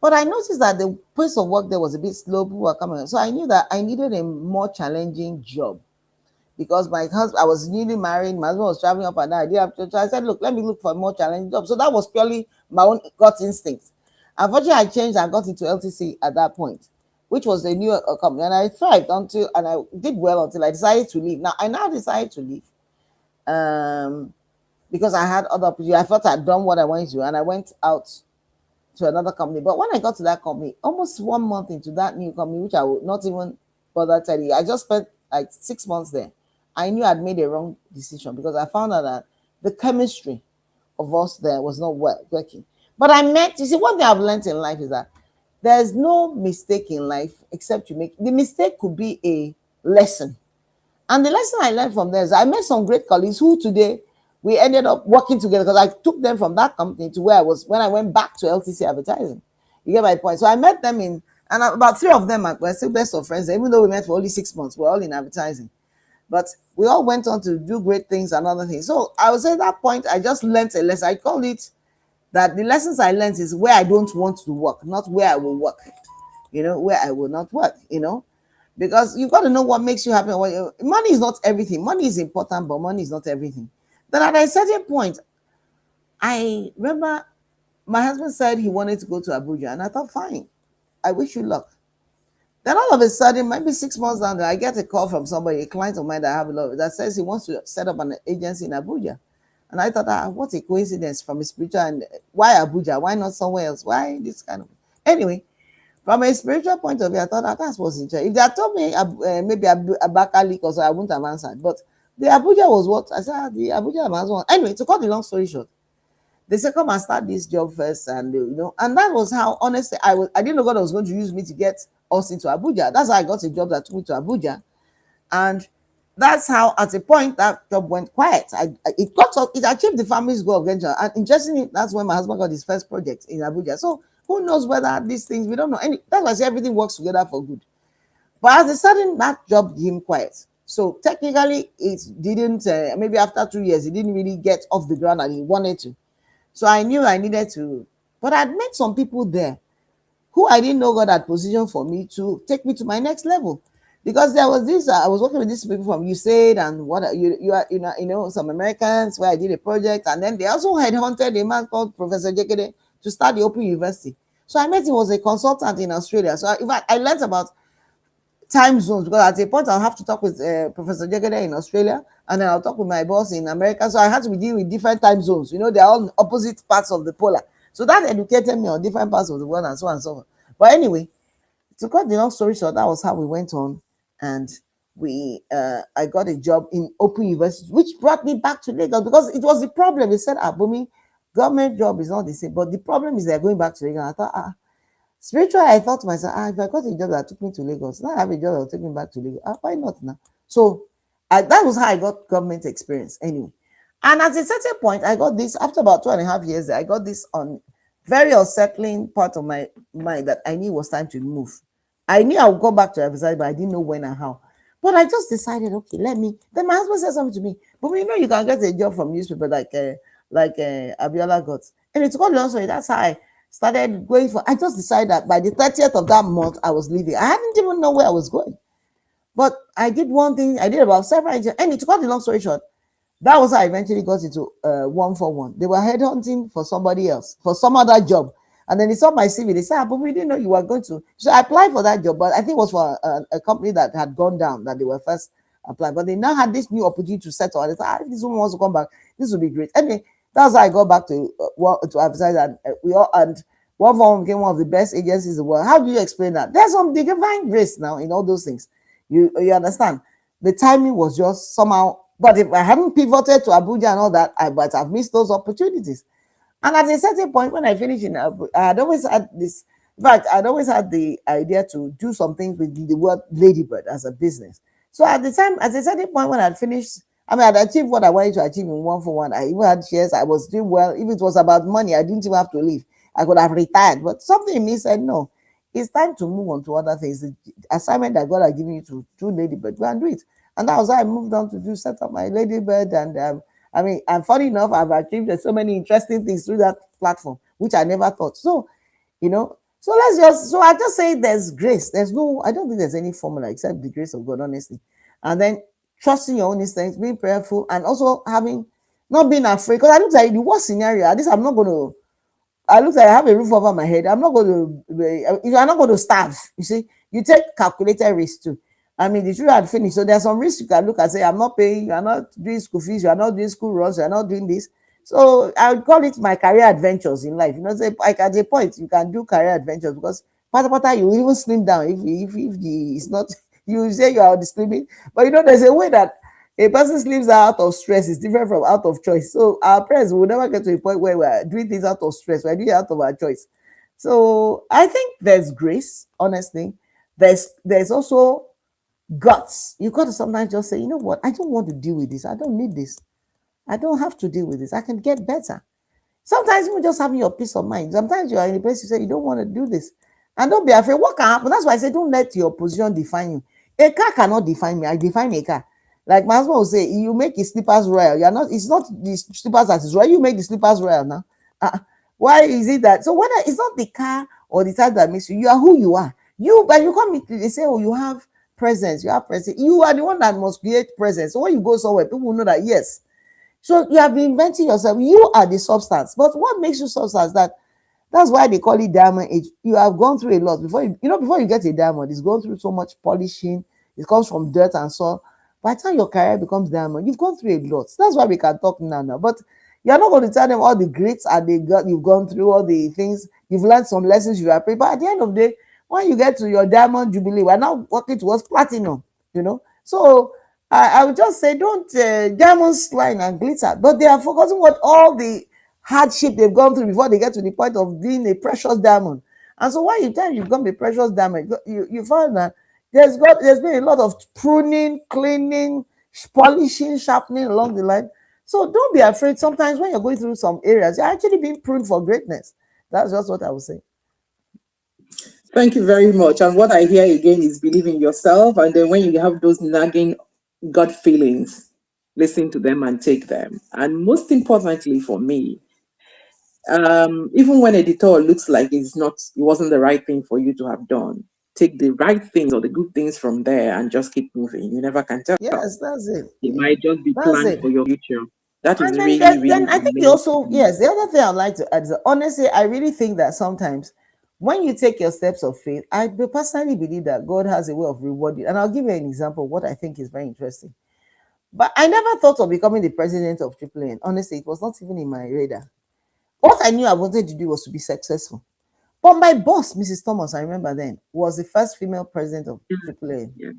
But I noticed that the pace of work there was a bit slow. People were coming. So I knew that I needed a more challenging job because my husband, I was newly married, my husband was traveling up and down. I didn't have to. So I said, look, let me look for a more challenging job. So that was purely my own gut instinct. Unfortunately, I changed and got into LTC at that point, which was a new company. And I thrived until, and I did well until I decided to leave. Now, I now decided to leave um, because I had other opportunities. I thought I'd done what I wanted to, and I went out to another company. But when I got to that company, almost 1 month into that new company, which I would not even bother telling you, I just spent like 6 months there. I knew I'd made a wrong decision because I found out that the chemistry of us there was not working. But I met, you see, one thing I've learned in life is that there's no mistake in life except you make the mistake could be a lesson. And the lesson I learned from there is I met some great colleagues who today we ended up working together because I took them from that company to where I was when I went back to LTC advertising. You get my point? So I met them in, and about three of them were still best of friends, even though we met for only 6 months. We're all in advertising. But we all went on to do great things and other things. So I would say at that point, I just learned a lesson. I call it that the lessons I learned is where I don't want to work, not where I will work, where I will not work. Because you got to know what makes you happy. Money is not everything. Money is important, but money is not everything. Then at a certain point, I remember my husband said he wanted to go to Abuja, and I thought, fine, I wish you luck. Then all of a sudden, maybe 6 months down there, I get a call from somebody, a client of mine that I have a lot of, that says he wants to set up an agency in Abuja. And I thought, what a coincidence from a spiritual, and why Abuja? Why not somewhere else? Why this kind of anyway? From a spiritual point of view, I thought that was interesting. If they had told me maybe Abakalik or so, I wouldn't have answered. But the Abuja was what I said. The Abuja was one. Anyway, to cut the long story short, they said, "Come and start this job first," and and that was how honestly I was. I didn't know God was going to use me to get us into Abuja. That's how I got a job that took me to Abuja, and that's how at a point that job went quiet. It achieved the family's goal of getting job. And interestingly, that's when my husband got his first project in Abuja. So who knows whether these things we don't know. Any that's why I say everything works together for good. But as a sudden that job became quiet. So technically it didn't maybe after 2 years it didn't really get off the ground and he wanted to. So I knew I needed to, but I'd met some people there who I didn't know God had positioned for me to take me to my next level. Because there was this, I was working with these people from USAID and what you are, some Americans where I did a project, and then they also had hunted a man called Professor Jekede to start the Open University. So I met him was a consultant in Australia. So in fact, I learned about time zones because at a point I'll have to talk with Professor Jekede in Australia, and then I'll talk with my boss in America. So I had to be dealing with different time zones. They're all opposite parts of the polar. So that educated me on different parts of the world and so on and so forth. But anyway, to cut the long story short, that was how we went on, and I got a job in Open University, which brought me back to Lagos because it was the problem. They said, Bumi, government job is not the same, but the problem is they're going back to Lagos. I thought, spiritually, I thought to myself, if I got a job that took me to Lagos, now I have a job that will take me back to Lagos. Why not now? So that was how I got government experience anyway. And at a certain point, I got this after about 2.5 years. I got this on very unsettling part of my mind that I knew it was time to move. I knew I would go back to exercise, but I didn't know when and how. But I just decided, okay, let me. Then my husband said something to me, But you can get a job from newspaper like Abiola got. And it's called long story. That's how I started going for. I just decided that by the 30th of that month, I was leaving. I hadn't even know where I was going. But I did one thing. I did about several, and it's called the long story short. That was how I eventually got into 141. They were headhunting for somebody else, for some other job. And then they saw my CV. They said, but we didn't know you were going to. So I applied for that job, but I think it was for a company that had gone down, that they were first applied. But they now had this new opportunity to settle. And they thought, if this woman wants to come back, this would be great. Anyway, that's how I got back to advertise. And and 141 became one of the best agencies in the world. How do you explain that? There's some divine grace now in all those things. You understand? The timing was just somehow. But if I hadn't pivoted to Abuja and all that, but I've missed those opportunities. And at a certain point, when I finished in Abuja, I had always had this. In fact, I'd always had the idea to do something with the word ladybird as a business. So at a certain point when I'd finished, I mean, I'd achieved what I wanted to achieve in 141. I even had shares. I was doing well. If it was about money, I didn't even have to leave. I could have retired. But something in me said, no, it's time to move on to other things. The assignment that God had given you to do ladybird, go and do it. And that was how I moved on to do set up my ladybird. And and funny enough, I've achieved so many interesting things through that platform, which I never thought. So, so I just say there's grace. I don't think there's any formula except the grace of God, honestly. And then trusting your own instincts, being prayerful, and also not being afraid. Because I looked at the worst scenario. At least I'm not going to. I looked like I have a roof over my head. I'm not going to. You are not going to starve. You see, you take calculated risk too. I mean, the children had finished, so there's some risks you can look and say, I'm not paying. You are not doing school fees. You are not doing school runs. You are not doing this. So I would call it my career adventures in life. Say like at a point you can do career adventures because part you even slim down if it's not. You say you are the slimming, but there's a way that a person sleeps out of stress is different from out of choice. So our parents will never get to a point where we're doing things out of stress. We're doing it out of our choice. So I think there's grace, honestly. There's also guts. You got to sometimes just say, you know what? I don't want to deal with this. I don't need this. I don't have to deal with this. I can get better. Sometimes even just having your peace of mind. Sometimes you are in a place you say you don't want to do this. And don't be afraid. What can happen? That's why I say don't let your position define you. A car cannot define me. I define a car. Like my husband will say, you make his slippers royal. You're not, it's not the slippers that is royal. You make the slippers royal now. Why is it that? So whether it's not the car or the type that makes you, you are who you are. But you come, they say, oh, you have presence. You have presence. You are the one that must create presence. So when you go somewhere, people will know that, yes. So you have been inventing yourself. You are the substance. But what makes you substance? That's why they call it diamond age. You have gone through a lot before you get a diamond. It's gone through so much polishing. It comes from dirt and soil. By the time your career becomes diamond, you've gone through a lot. That's why we can talk now. But you're not going to tell them all the greats you've gone through, all the things you've learned, some lessons you have paid. But at the end of the day, when you get to your diamond jubilee, we're now working towards platinum. So I would just say, don't diamonds shine and glitter, but they are focusing on all the hardship they've gone through before they get to the point of being a precious diamond. And so when you become a precious diamond, you find that there's been a lot of pruning, cleaning, polishing, sharpening along the line. So don't be afraid. Sometimes when you're going through some areas, you're actually being pruned for greatness. That's just what I would say. Thank you very much. And what I hear again is believe in yourself. And then when you have those nagging gut feelings, listen to them and take them. And most importantly for me, even when a detour looks like it wasn't the right thing for you to have done, take the right things or the good things from there and just keep moving. You never can tell. Yes, that's it. It might just be That's planned it. for your future. That is And then really, really then I think you also, amazing. yes, the other thing I'd like to add is that, honestly, I really think that sometimes when you take your steps of faith, I personally believe that God has a way of rewarding. And I'll give you an example of what I think is very interesting. But I never thought of becoming the president of AAA. Honestly, it was not even in my radar. What I knew I wanted to do was to be successful. But my boss, Mrs. Thomas, I remember then, was the first female president of AAA. Yeah.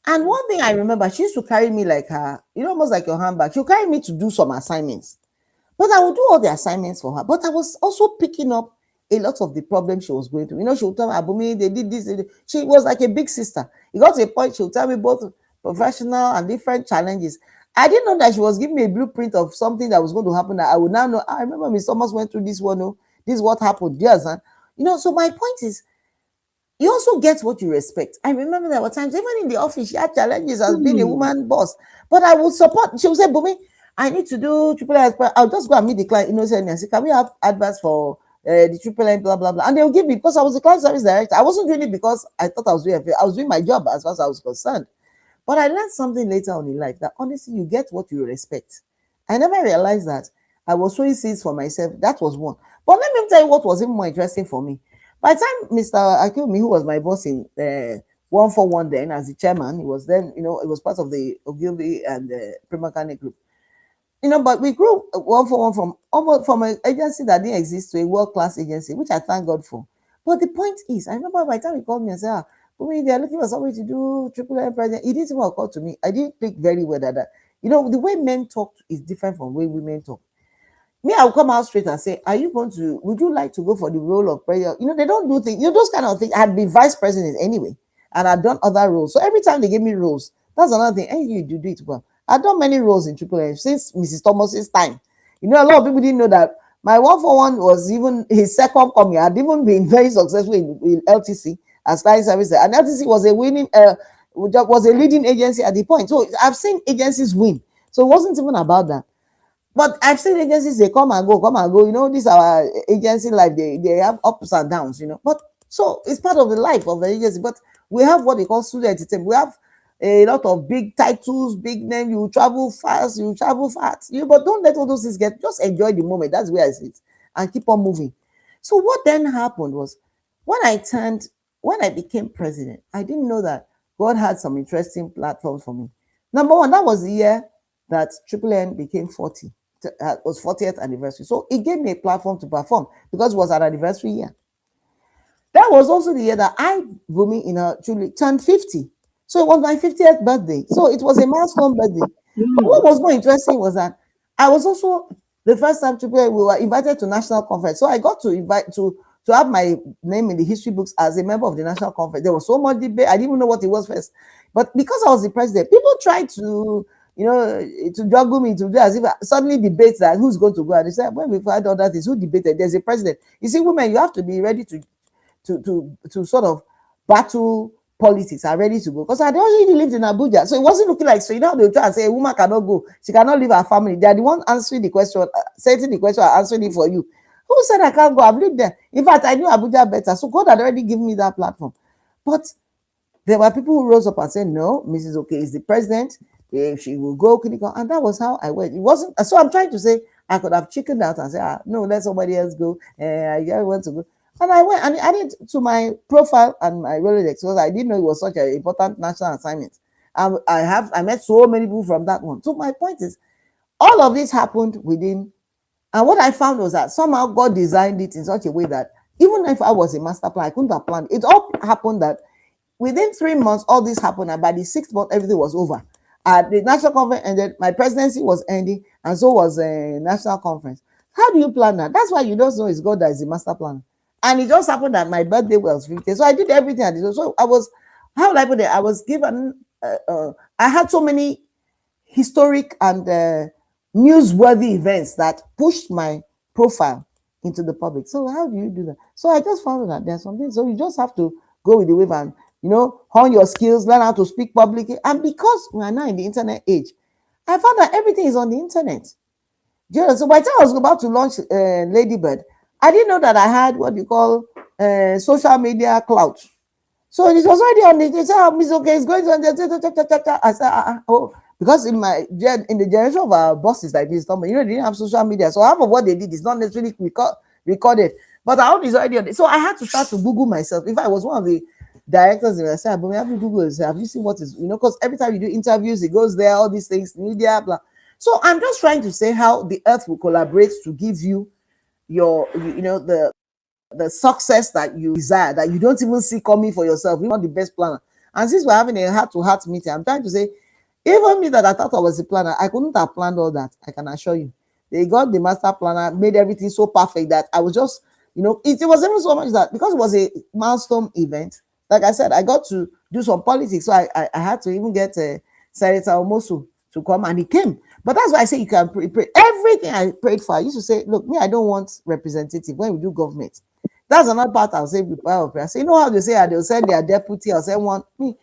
And one thing I remember, she used to carry me like her, almost like your handbag. She'll carry me to do some assignments. But I would do all the assignments for her. But I was also picking up a lot of the problems she was going through. She would tell me, Abumi, they did this. She was like a big sister. It got to a point she would tell me both professional and different challenges. I didn't know that she was giving me a blueprint of something that was going to happen. That I would now know. I remember Miss Thomas went through this one. Oh, this is what happened. Yes, and So my point is, you also get what you respect. I remember there were times, even in the office, she had challenges as being a woman boss. But I would support. She would say, Bumi, I need to do triple S. I'll just go and meet the client innocently and say, can we have adverts for the triple N, blah, blah, blah. And they'll give me, because I was the client service director. I wasn't doing it because I thought I was doing it. I was doing my job as far as I was concerned. But I learned something later on in life, that honestly, you get what you respect. I never realized that I was sowing seeds for myself. That was one. But let me tell you what was even more interesting for me. By the time Mr. Akumi, who was my boss in 141 then as the chairman, he was then, it was part of the Ogilvy and the Primakane group. But we grew 141 from almost from an agency that didn't exist to a world-class agency, which I thank God for. But the point is, I remember by the time he called me and said, they're looking for somebody to do triple M president. It didn't even occur to me. I didn't think very well that, the way men talk is different from the way women talk. Me, I'll come out straight and say, would you like to go for the role of president? They don't do things, those kind of things. I had been vice president anyway, and I'd done other roles. So every time they gave me roles, that's another thing. And you do it well. I've done many roles in Triple M since Mrs. Thomas's time. A lot of people didn't know that my 141 was even his second coming. I'd even been very successful in LTC as client service. And LTC was was a leading agency at the point. So I've seen agencies win. So it wasn't even about that. But I've seen agencies, they come and go. This our agency life, they have ups and downs, But so it's part of the life of the agency. But we have what they call student entertainment. We have a lot of big titles, big name. You travel fast, but don't let all those things just enjoy the moment. That's where I sit and keep on moving. So what then happened was when I became president, I didn't know that God had some interesting platforms for me. Number one, that was the year that Triple N became 40. Was 40th anniversary. So it gave me a platform to perform because it was an anniversary year. That was also the year that Bumi, Julie turned 50. So it was my 50th birthday. So it was a milestone birthday. But what was more interesting was that I was also the first time we were invited to national conference. So I got to invite to have my name in the history books as a member of the national conference. There was so much debate. I didn't even know what it was first. But because I was the president, people tried to to juggle me to do as if suddenly debates that who's going to go. And they said, when we've had all that, is who debated? There's a president. You see, women, you have to be ready to sort of battle politics, are ready to go. Because I already lived in Abuja. So it wasn't looking like, so they'll try and say a woman cannot go. She cannot leave her family. They're the one answering the question, setting the question, answering it for you. Who said I can't go? I've lived there. In fact, I knew Abuja better. So God had already given me that platform. But there were people who rose up and said, no, Mrs. Okay is the president. She will go, and that was how I went. It wasn't so. I'm trying to say I could have chickened out and say, no, let somebody else go. I want to go, and I went and added to my profile and my Rolodex because I didn't know it was such an important national assignment. I met so many people from that one. So my point is, all of this happened within, and what I found was that somehow God designed it in such a way that even if I was a master plan, I couldn't have planned. It all happened that within 3 months, all this happened, and by the 6th month, everything was over. The national conference ended, my presidency was ending, and so was a national conference. How do you plan that? That's why you don't know it's God that is the master planner. And it just happened that my birthday was 50. So I did everything I did. So I was, how would I put it? I was given, I had so many historic and newsworthy events that pushed my profile into the public. So how do you do that? So I just found that there's something. So you just have to go with the wave and hone your skills, learn how to speak publicly. And because we are now in the internet age, I found that everything is on the internet. So by the time I was about to launch Ladybird, I didn't know that I had what you call social media clout. So it was already on the. They said, Miss Okay, it's going on. I said, oh, because in the generation of our bosses like this, they didn't have social media. So half of what they did is not necessarily recorded. But our own is already on it. So I had to start to Google myself. If I was one of the directors, I said, but we have to Google it. Have you seen what is, because every time you do interviews, it goes there, all these things, media, blah. So I'm just trying to say how the earth will collaborate to give you your, the success that you desire, that you don't even see coming for yourself. You're not the best planner. And since we're having a heart-to-heart meeting, I'm trying to say, even me that I thought I was a planner, I couldn't have planned all that. I can assure you. They got the master planner, made everything so perfect that I was just, it was even so much that because it was a milestone event, like I said, I got to do some politics. So I had to even get Senator Omosu to come, and he came. But that's why I say you can pray. Everything I prayed for, I used to say, look, me, I don't want representative when we do government. That's another part I'll say before I say, how they say they'll send their deputy or send one. Me,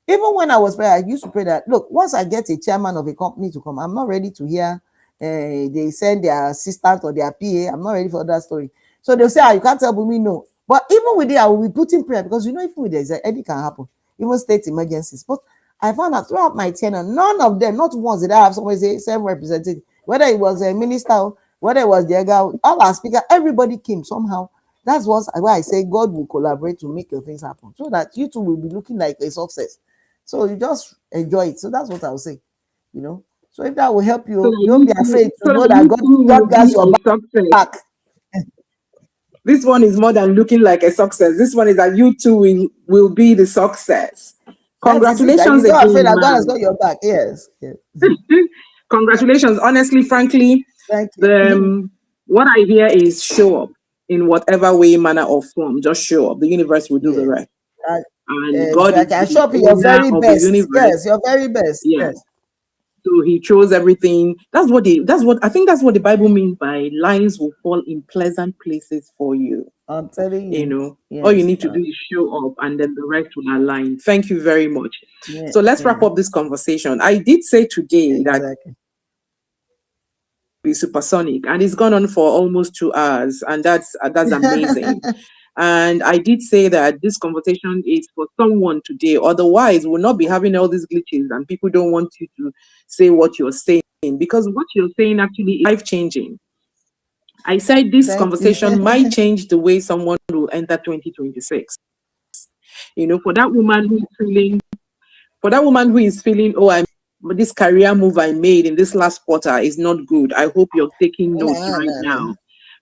even when I was praying, I used to pray that, look, once I get a chairman of a company to come, I'm not ready to hear they send their assistant or their PA. I'm not ready for that story. So they'll say, you can't tell me no. But even with it, I will be putting prayer, because even with this, anything can happen, even state emergencies. But I found out throughout my tenure, none of them, not once did I have someone say self-represented, whether it was a minister, whether it was the guy, all our speaker, everybody came somehow. That's why I say God will collaborate to make your things happen, so that you two will be looking like a success. So you just enjoy it. So that's what I'll say, you know. So if that will help So you, that don't be afraid to know that you too God will has be your a success. back. This one is more than looking like a success. This one is that you too will be the success. That is it. That Congratulations you don't afraid again, that God has got man. your back. Yes. Yes. Congratulations. Honestly, frankly, Thank the you. what I hear is show up in whatever way, manner, or form. Just show up. The universe will do the Yes. rest. Uh, And God is exactly. I the show up in your owner very of the best. universe. Yes, your very best. Yeah. Yes. So he chose everything. That's what I think that's what the Bible means by lines will fall in pleasant places for you. I'm telling You you. know, all you Yes. need to do is show up and then the rest will align. Thank you very much. Yeah. So let's wrap Yeah. up this conversation. I did say today that Exactly. be supersonic and it's gone on for almost 2 hours and that's amazing. And I did say that this conversation is for someone today, otherwise we'll not be having all these glitches and people don't want you to say what you're saying, because what you're saying actually is life changing. I said this Thank you. conversation might change the way someone will enter 2026. You know, for that woman who is feeling, oh, I'm this career move I made in this last quarter is not good. I hope you're taking No, notes right no, now. no.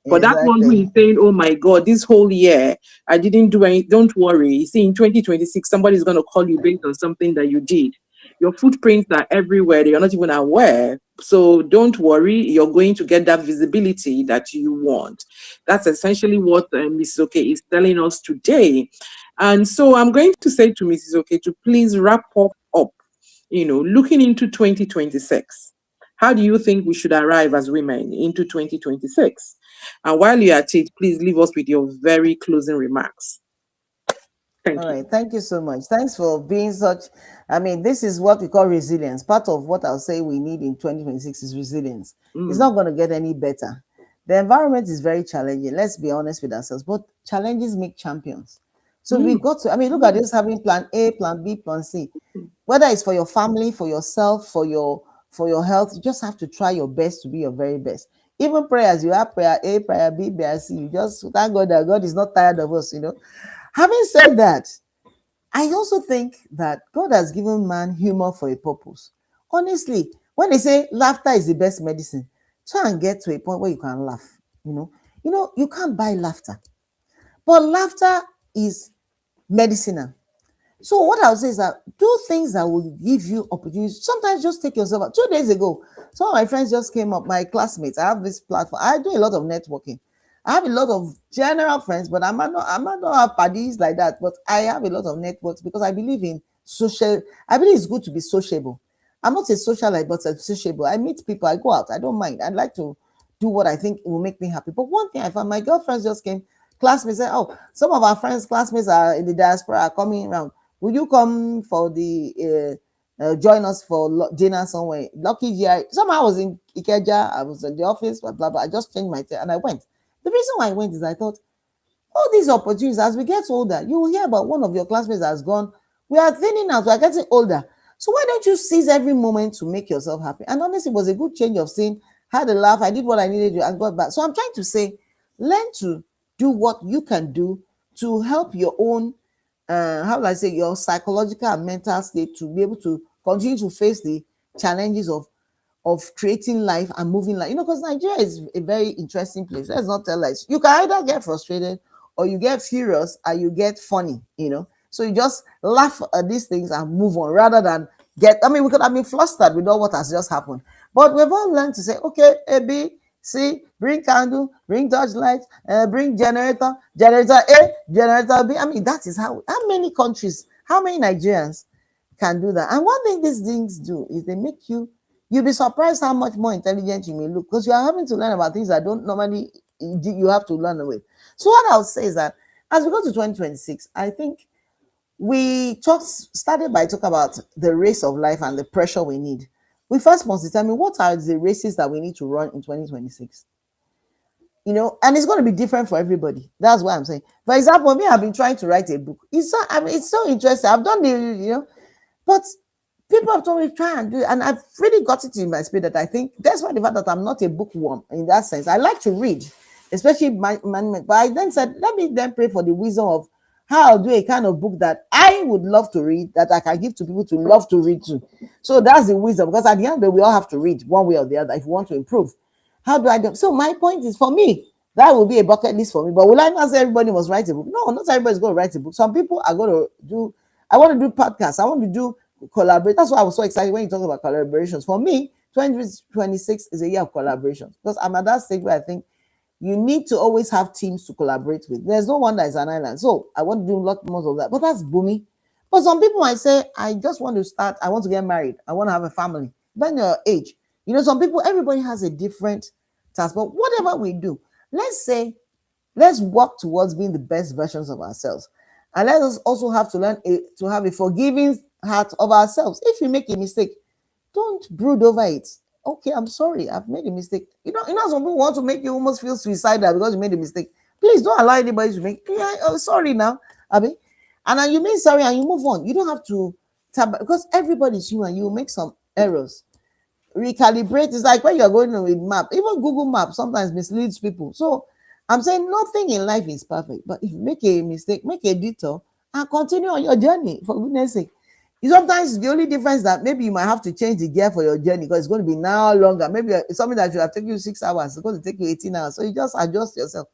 For that one who Exactly. is saying, oh my God, this whole year I didn't do anything, don't worry. You see, in 2026, somebody's going to call you based on something that you did. Your footprints are everywhere. You're not even aware. So don't worry. You're going to get that visibility that you want. That's essentially what Mrs. Okay is telling us today. And so I'm going to say to Mrs. Okay to please wrap up, looking into 2026. How do you think we should arrive as women into 2026? And while you're at it, please leave us with your very closing remarks. All Thank you. right. Thank you so much. Thanks for being such. I mean, this is what we call resilience. Part of what I'll say we need in 2026 is resilience. It's not Mm, going to get any better. The environment is very challenging. Let's be honest with ourselves. But challenges make champions. So we've mm, got to, I mean, look at this having plan A, plan B, plan C. Whether it's for your family, for yourself, for your health, you just have to try your best to be your very best. Even prayers, you have prayer A, prayer B, prayer C. You just thank God that God is not tired of us. Having said that, I also think that God has given man humor for a purpose. Honestly, when they say laughter is the best medicine, try and get to a point where you can laugh. You can't buy laughter, but laughter is medicinal. So what I would say is that do things that will give you opportunities. Sometimes just take yourself out. 2 days ago, some of my friends just came up, my classmates. I have this platform. I do a lot of networking. I have a lot of general friends, but I might not have parties like that. But I have a lot of networks because I believe in social. I believe it's good to be sociable. I'm not a socialite, but a sociable. I meet people. I go out. I don't mind. I'd like to do what I think will make me happy. But one thing I found, my girlfriends just came. Classmates said, "Oh, some of our friends, classmates are in the diaspora, are coming around. Will you come for the join us for dinner somewhere?" Lucky GI. Somehow I was in Ikeja, I was in the office, blah blah blah. I just changed my time and I went. The reason why I went is I thought all these opportunities, as we get older, you will hear about one of your classmates has gone. We are thinning out, we are getting older. So why don't you seize every moment to make yourself happy? And honestly, it was a good change of scene. Had a laugh, I did what I needed to and got back. So I'm trying to say, learn to do what you can do to help your own how will I say, your psychological and mental state to be able to continue to face the challenges of creating life and moving life. Because Nigeria is a very interesting place. Let's not tell lies. You can either get frustrated or you get furious or you get funny. So you just laugh at these things and move on rather than we could have been flustered with all what has just happened. But we've all learned to say, okay, A, B, C, bring candle, bring torchlight, bring generator A, generator B. I mean, that is how many countries, how many Nigerians can do that. And one thing these things do is they make you'll be surprised how much more intelligent you may look because you are having to learn about things that don't normally you have to learn with. So what I'll say is that as we go to 2026, I think we started by talking about the race of life and the pressure we need. we first must determine what are the races that we need to run in 2026. And it's going to be different for everybody. That's what I'm saying. For example, me, I've been trying to write a book. It's so interesting. I've done but people have told me try and do it, and I've really got it in my spirit that I think that's why the fact that I'm not a bookworm in that sense. I like to read, especially but I then said, let me then pray for the wisdom of how I'll do a kind of book that I would love to read, that I can give to people to love to read too. So that's the wisdom, because at the end of the day, we all have to read one way or the other if we want to improve. How do I do? So my point is, for me, that will be a bucket list for me. But will I not say everybody must write a book? No, not everybody's going to write a book. Some people are going to do. I want to do podcasts. I want to do collaborate. That's why I was so excited when you talk about collaborations. For me, 2026 is a year of collaborations, because I'm at that stage where I think you need to always have teams to collaborate with. There's no one that is an island. So I want to do a lot more of that. But that's booming. But some people might say, I just want to start, I want to get married, I want to have a family. Depending on your age. Some people, everybody has a different task. But whatever we do, let's work towards being the best versions of ourselves. And let us also have to learn to have a forgiving heart of ourselves. If you make a mistake, don't brood over it. Okay, I'm sorry, I've made a mistake. Some people want to make you almost feel suicidal because you made a mistake. Please don't allow anybody to make. Yeah, oh, sorry now, Abby. And then you mean sorry and you move on. You don't have to because everybody's human. You make some errors. Recalibrate. It's like when you're going with map. Even Google Maps sometimes misleads people. So I'm saying nothing in life is perfect. But if you make a mistake, make a detour and continue on your journey, for goodness sake. Sometimes the only difference that maybe you might have to change the gear for your journey because it's going to be now longer. Maybe it's something that should have taken you 6 hours. It's going to take you 18 hours. So you just adjust yourself.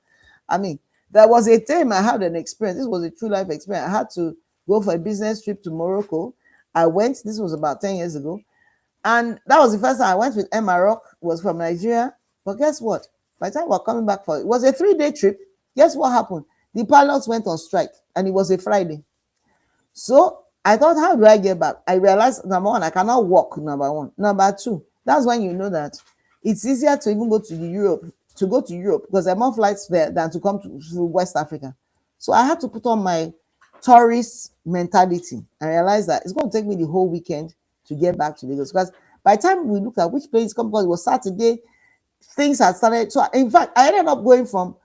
I mean, there was a time I had an experience. This was a true life experience. I had to go for a business trip to Morocco. I went, this was about 10 years ago. And that was the first time I went with Emma Rock, was from Nigeria. But guess what? By the time we were coming back it was a 3-day trip. Guess what happened? The pilots went on strike and it was a Friday. So I thought, how do I get back? I realized, number one, I cannot walk, number one. Number two, that's when you know that it's easier to even go to Europe, because there are more flights there than to come to West Africa. So I had to put on my tourist mentality. I realized that it's going to take me the whole weekend to get back to Lagos, because by the time we looked at which planes come, because it was Saturday, things had started. So in fact, I ended up going from,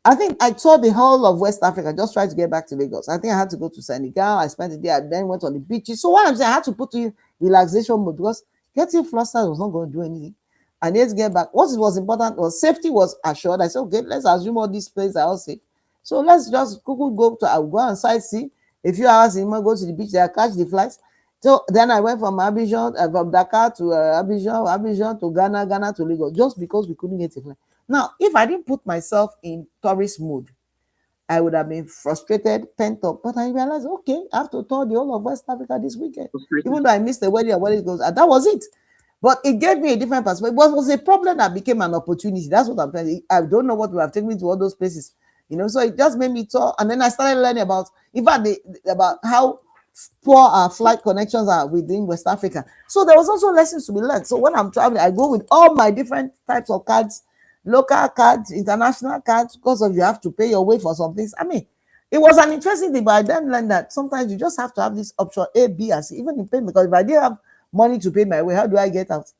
I think I toured the whole of West Africa, just tried to get back to Lagos. I think I had to go to Senegal. I spent a day, I then went on the beaches. So what I'm saying, I had to put in relaxation mode, because getting flustered was not going to do anything. I needed to get back. What was important was safety was assured. I said, okay, let's assume all these places are all safe. So let's just I'll go and sightsee. A few hours in, go to the beach there, catch the flights. So then I went from from Dakar to Abidjan to Ghana to Lagos, just because we couldn't get a flight. Now, if I didn't put myself in tourist mode, I would have been frustrated, pent up. But I realized, okay, I have to tour the whole of West Africa this weekend. Even though I missed the wedding and wedding goes, and that was it. But it gave me a different perspective. It was a problem that became an opportunity. That's what I'm saying. I don't know what would have taken me to all those places. So it just made me talk. And then I started learning about, in fact, about how poor our flight connections are within West Africa. So there was also lessons to be learned. So when I'm traveling, I go with all my different types of cards, local cards, international cards, because of you have to pay your way for some things. I mean, it was an interesting thing, but I then learned that sometimes you just have to have this option A, B, and C, even in payment. Because if I didn't have money to pay my way, how do I get out?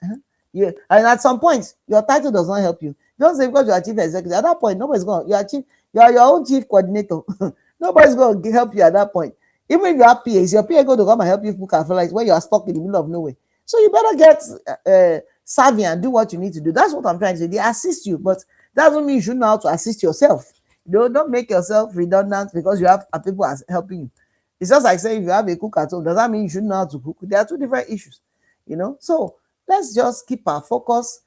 Yeah. And at some point, your title does not help you. Don't say because you're a chief executive. At that point, nobody's going to, you're your own chief coordinator. Nobody's going to help you at that point. Even if you have PA, is your PA going to come and help you book and flights when you are stuck in the middle of nowhere? So you better get savvy and do what you need to do. That's what I'm trying to say. They assist you, but that doesn't mean you should know how to assist yourself. Don't make yourself redundant because you have people helping you. It's just like saying if you have a cook at home, does that mean you should know how to cook? There are two different issues, So let's just keep our focus.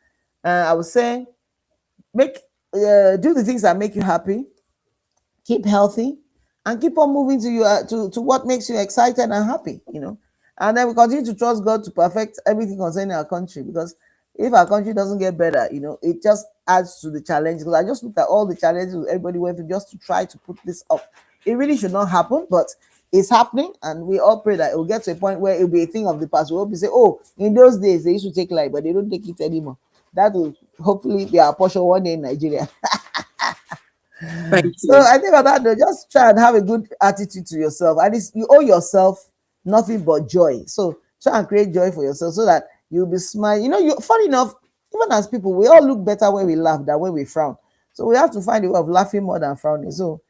I would say do the things that make you happy, keep healthy, and keep on moving to what makes you excited and happy, And then we continue to trust God to perfect everything concerning our country, because if our country doesn't get better, it just adds to the challenge. Because I just looked at all the challenges everybody went through just to try to put this up. It really should not happen, but it's happening, and we all pray that it will get to a point where it will be a thing of the past. We hope to say, oh, in those days they used to take life, but they don't take it anymore. That will hopefully be our portion one day in Nigeria. Thank So you. I think on that, just try and have a good attitude to yourself. At least you owe yourself nothing but joy. So try and create joy for yourself so that You'll be smiling. You know, you funny enough, even as people, we all look better when we laugh than when we frown. So we have to find a way of laughing more than frowning. So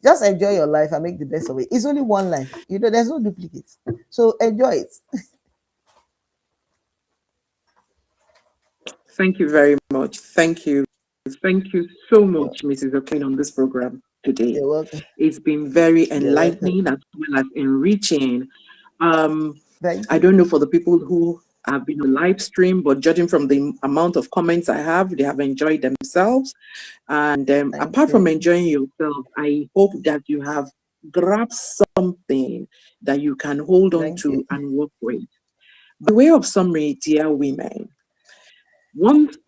just enjoy your life and make the best of it. It's only one life. You know, there's no duplicate. So enjoy it. Thank you very much. Thank you. Thank you so You're, much, Mrs. O'Kane, on this program today. you're welcome. It's been very You're welcome. enlightening as well as enriching. Um, Thank I you. don't know for the people who have been on the live stream, but judging from the amount of comments I have, they have enjoyed themselves. And Thank apart from you. enjoying yourself, I hope that you have grabbed something that you can hold on Thank you. to and work with. By way of summary, dear women,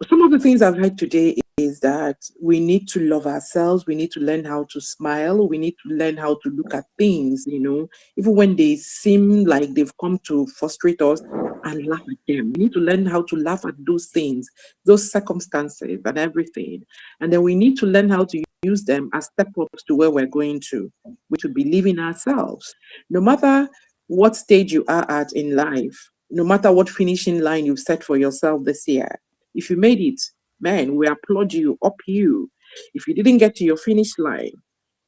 some of the things I've heard today is that we need to love ourselves. We need to learn how to smile. We need to learn how to look at things, even when they seem like they've come to frustrate us, and laugh at them. We need to learn how to laugh at those things, those circumstances, and everything. And then we need to learn how to use them as step ups to where we're going to, which would believe in ourselves. No matter what stage you are at in life, no matter what finishing line you've set for yourself this year, if you made it, man, we applaud you, up you. If you didn't get to your finish line,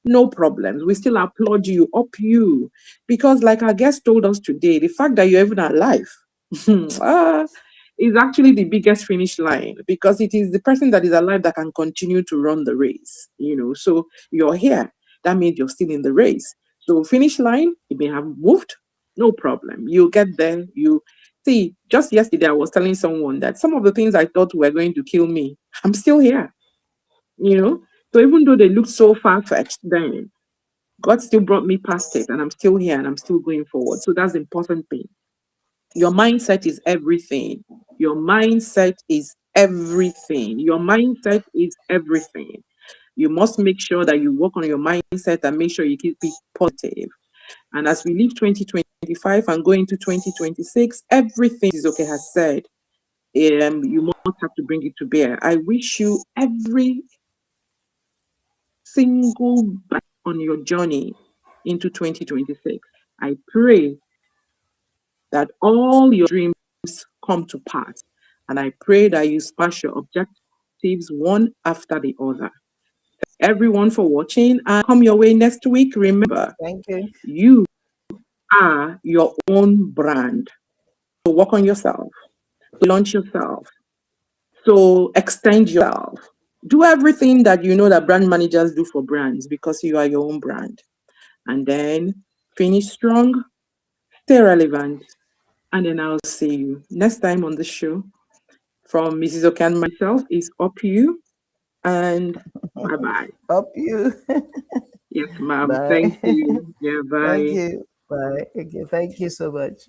no problems. We still applaud you, up you. Because, like our guest told us today, the fact that you're even alive ah, is actually the biggest finish line, because it is the person that is alive that can continue to run the race. So you're here. That means you're still in the race. So, finish line, it may have moved, no problem. You'll get there. You see, just yesterday, I was telling someone that some of the things I thought were going to kill me, I'm still here, you know. So even though they looked so far fetched then, God still brought me past it, and I'm still here and I'm still going forward. So that's the important thing. Your mindset is everything. Your mindset is everything. Your mindset is everything. You must make sure that you work on your mindset and make sure you keep it positive. And as we leave 2025 and go into 2026, everything is okay has said. You must have to bring it to bear. I wish you every single bite on your journey into 2026. I pray that all your dreams come to pass. And I pray that you smash your objectives one after the other. Everyone for watching, and come your way next week. Remember, Thank you. you are your own brand. So work on yourself, launch yourself, so extend yourself. Do everything that you know that brand managers do for brands, because you are your own brand. And then finish strong, stay relevant, and then I'll see you next time on the show. From Mrs. Okan, myself is UpYou, and bye bye. Up you. Yes, ma'am. Thank Bye. you. Yeah, Thank bye. you. Bye. Okay. Thank you so much.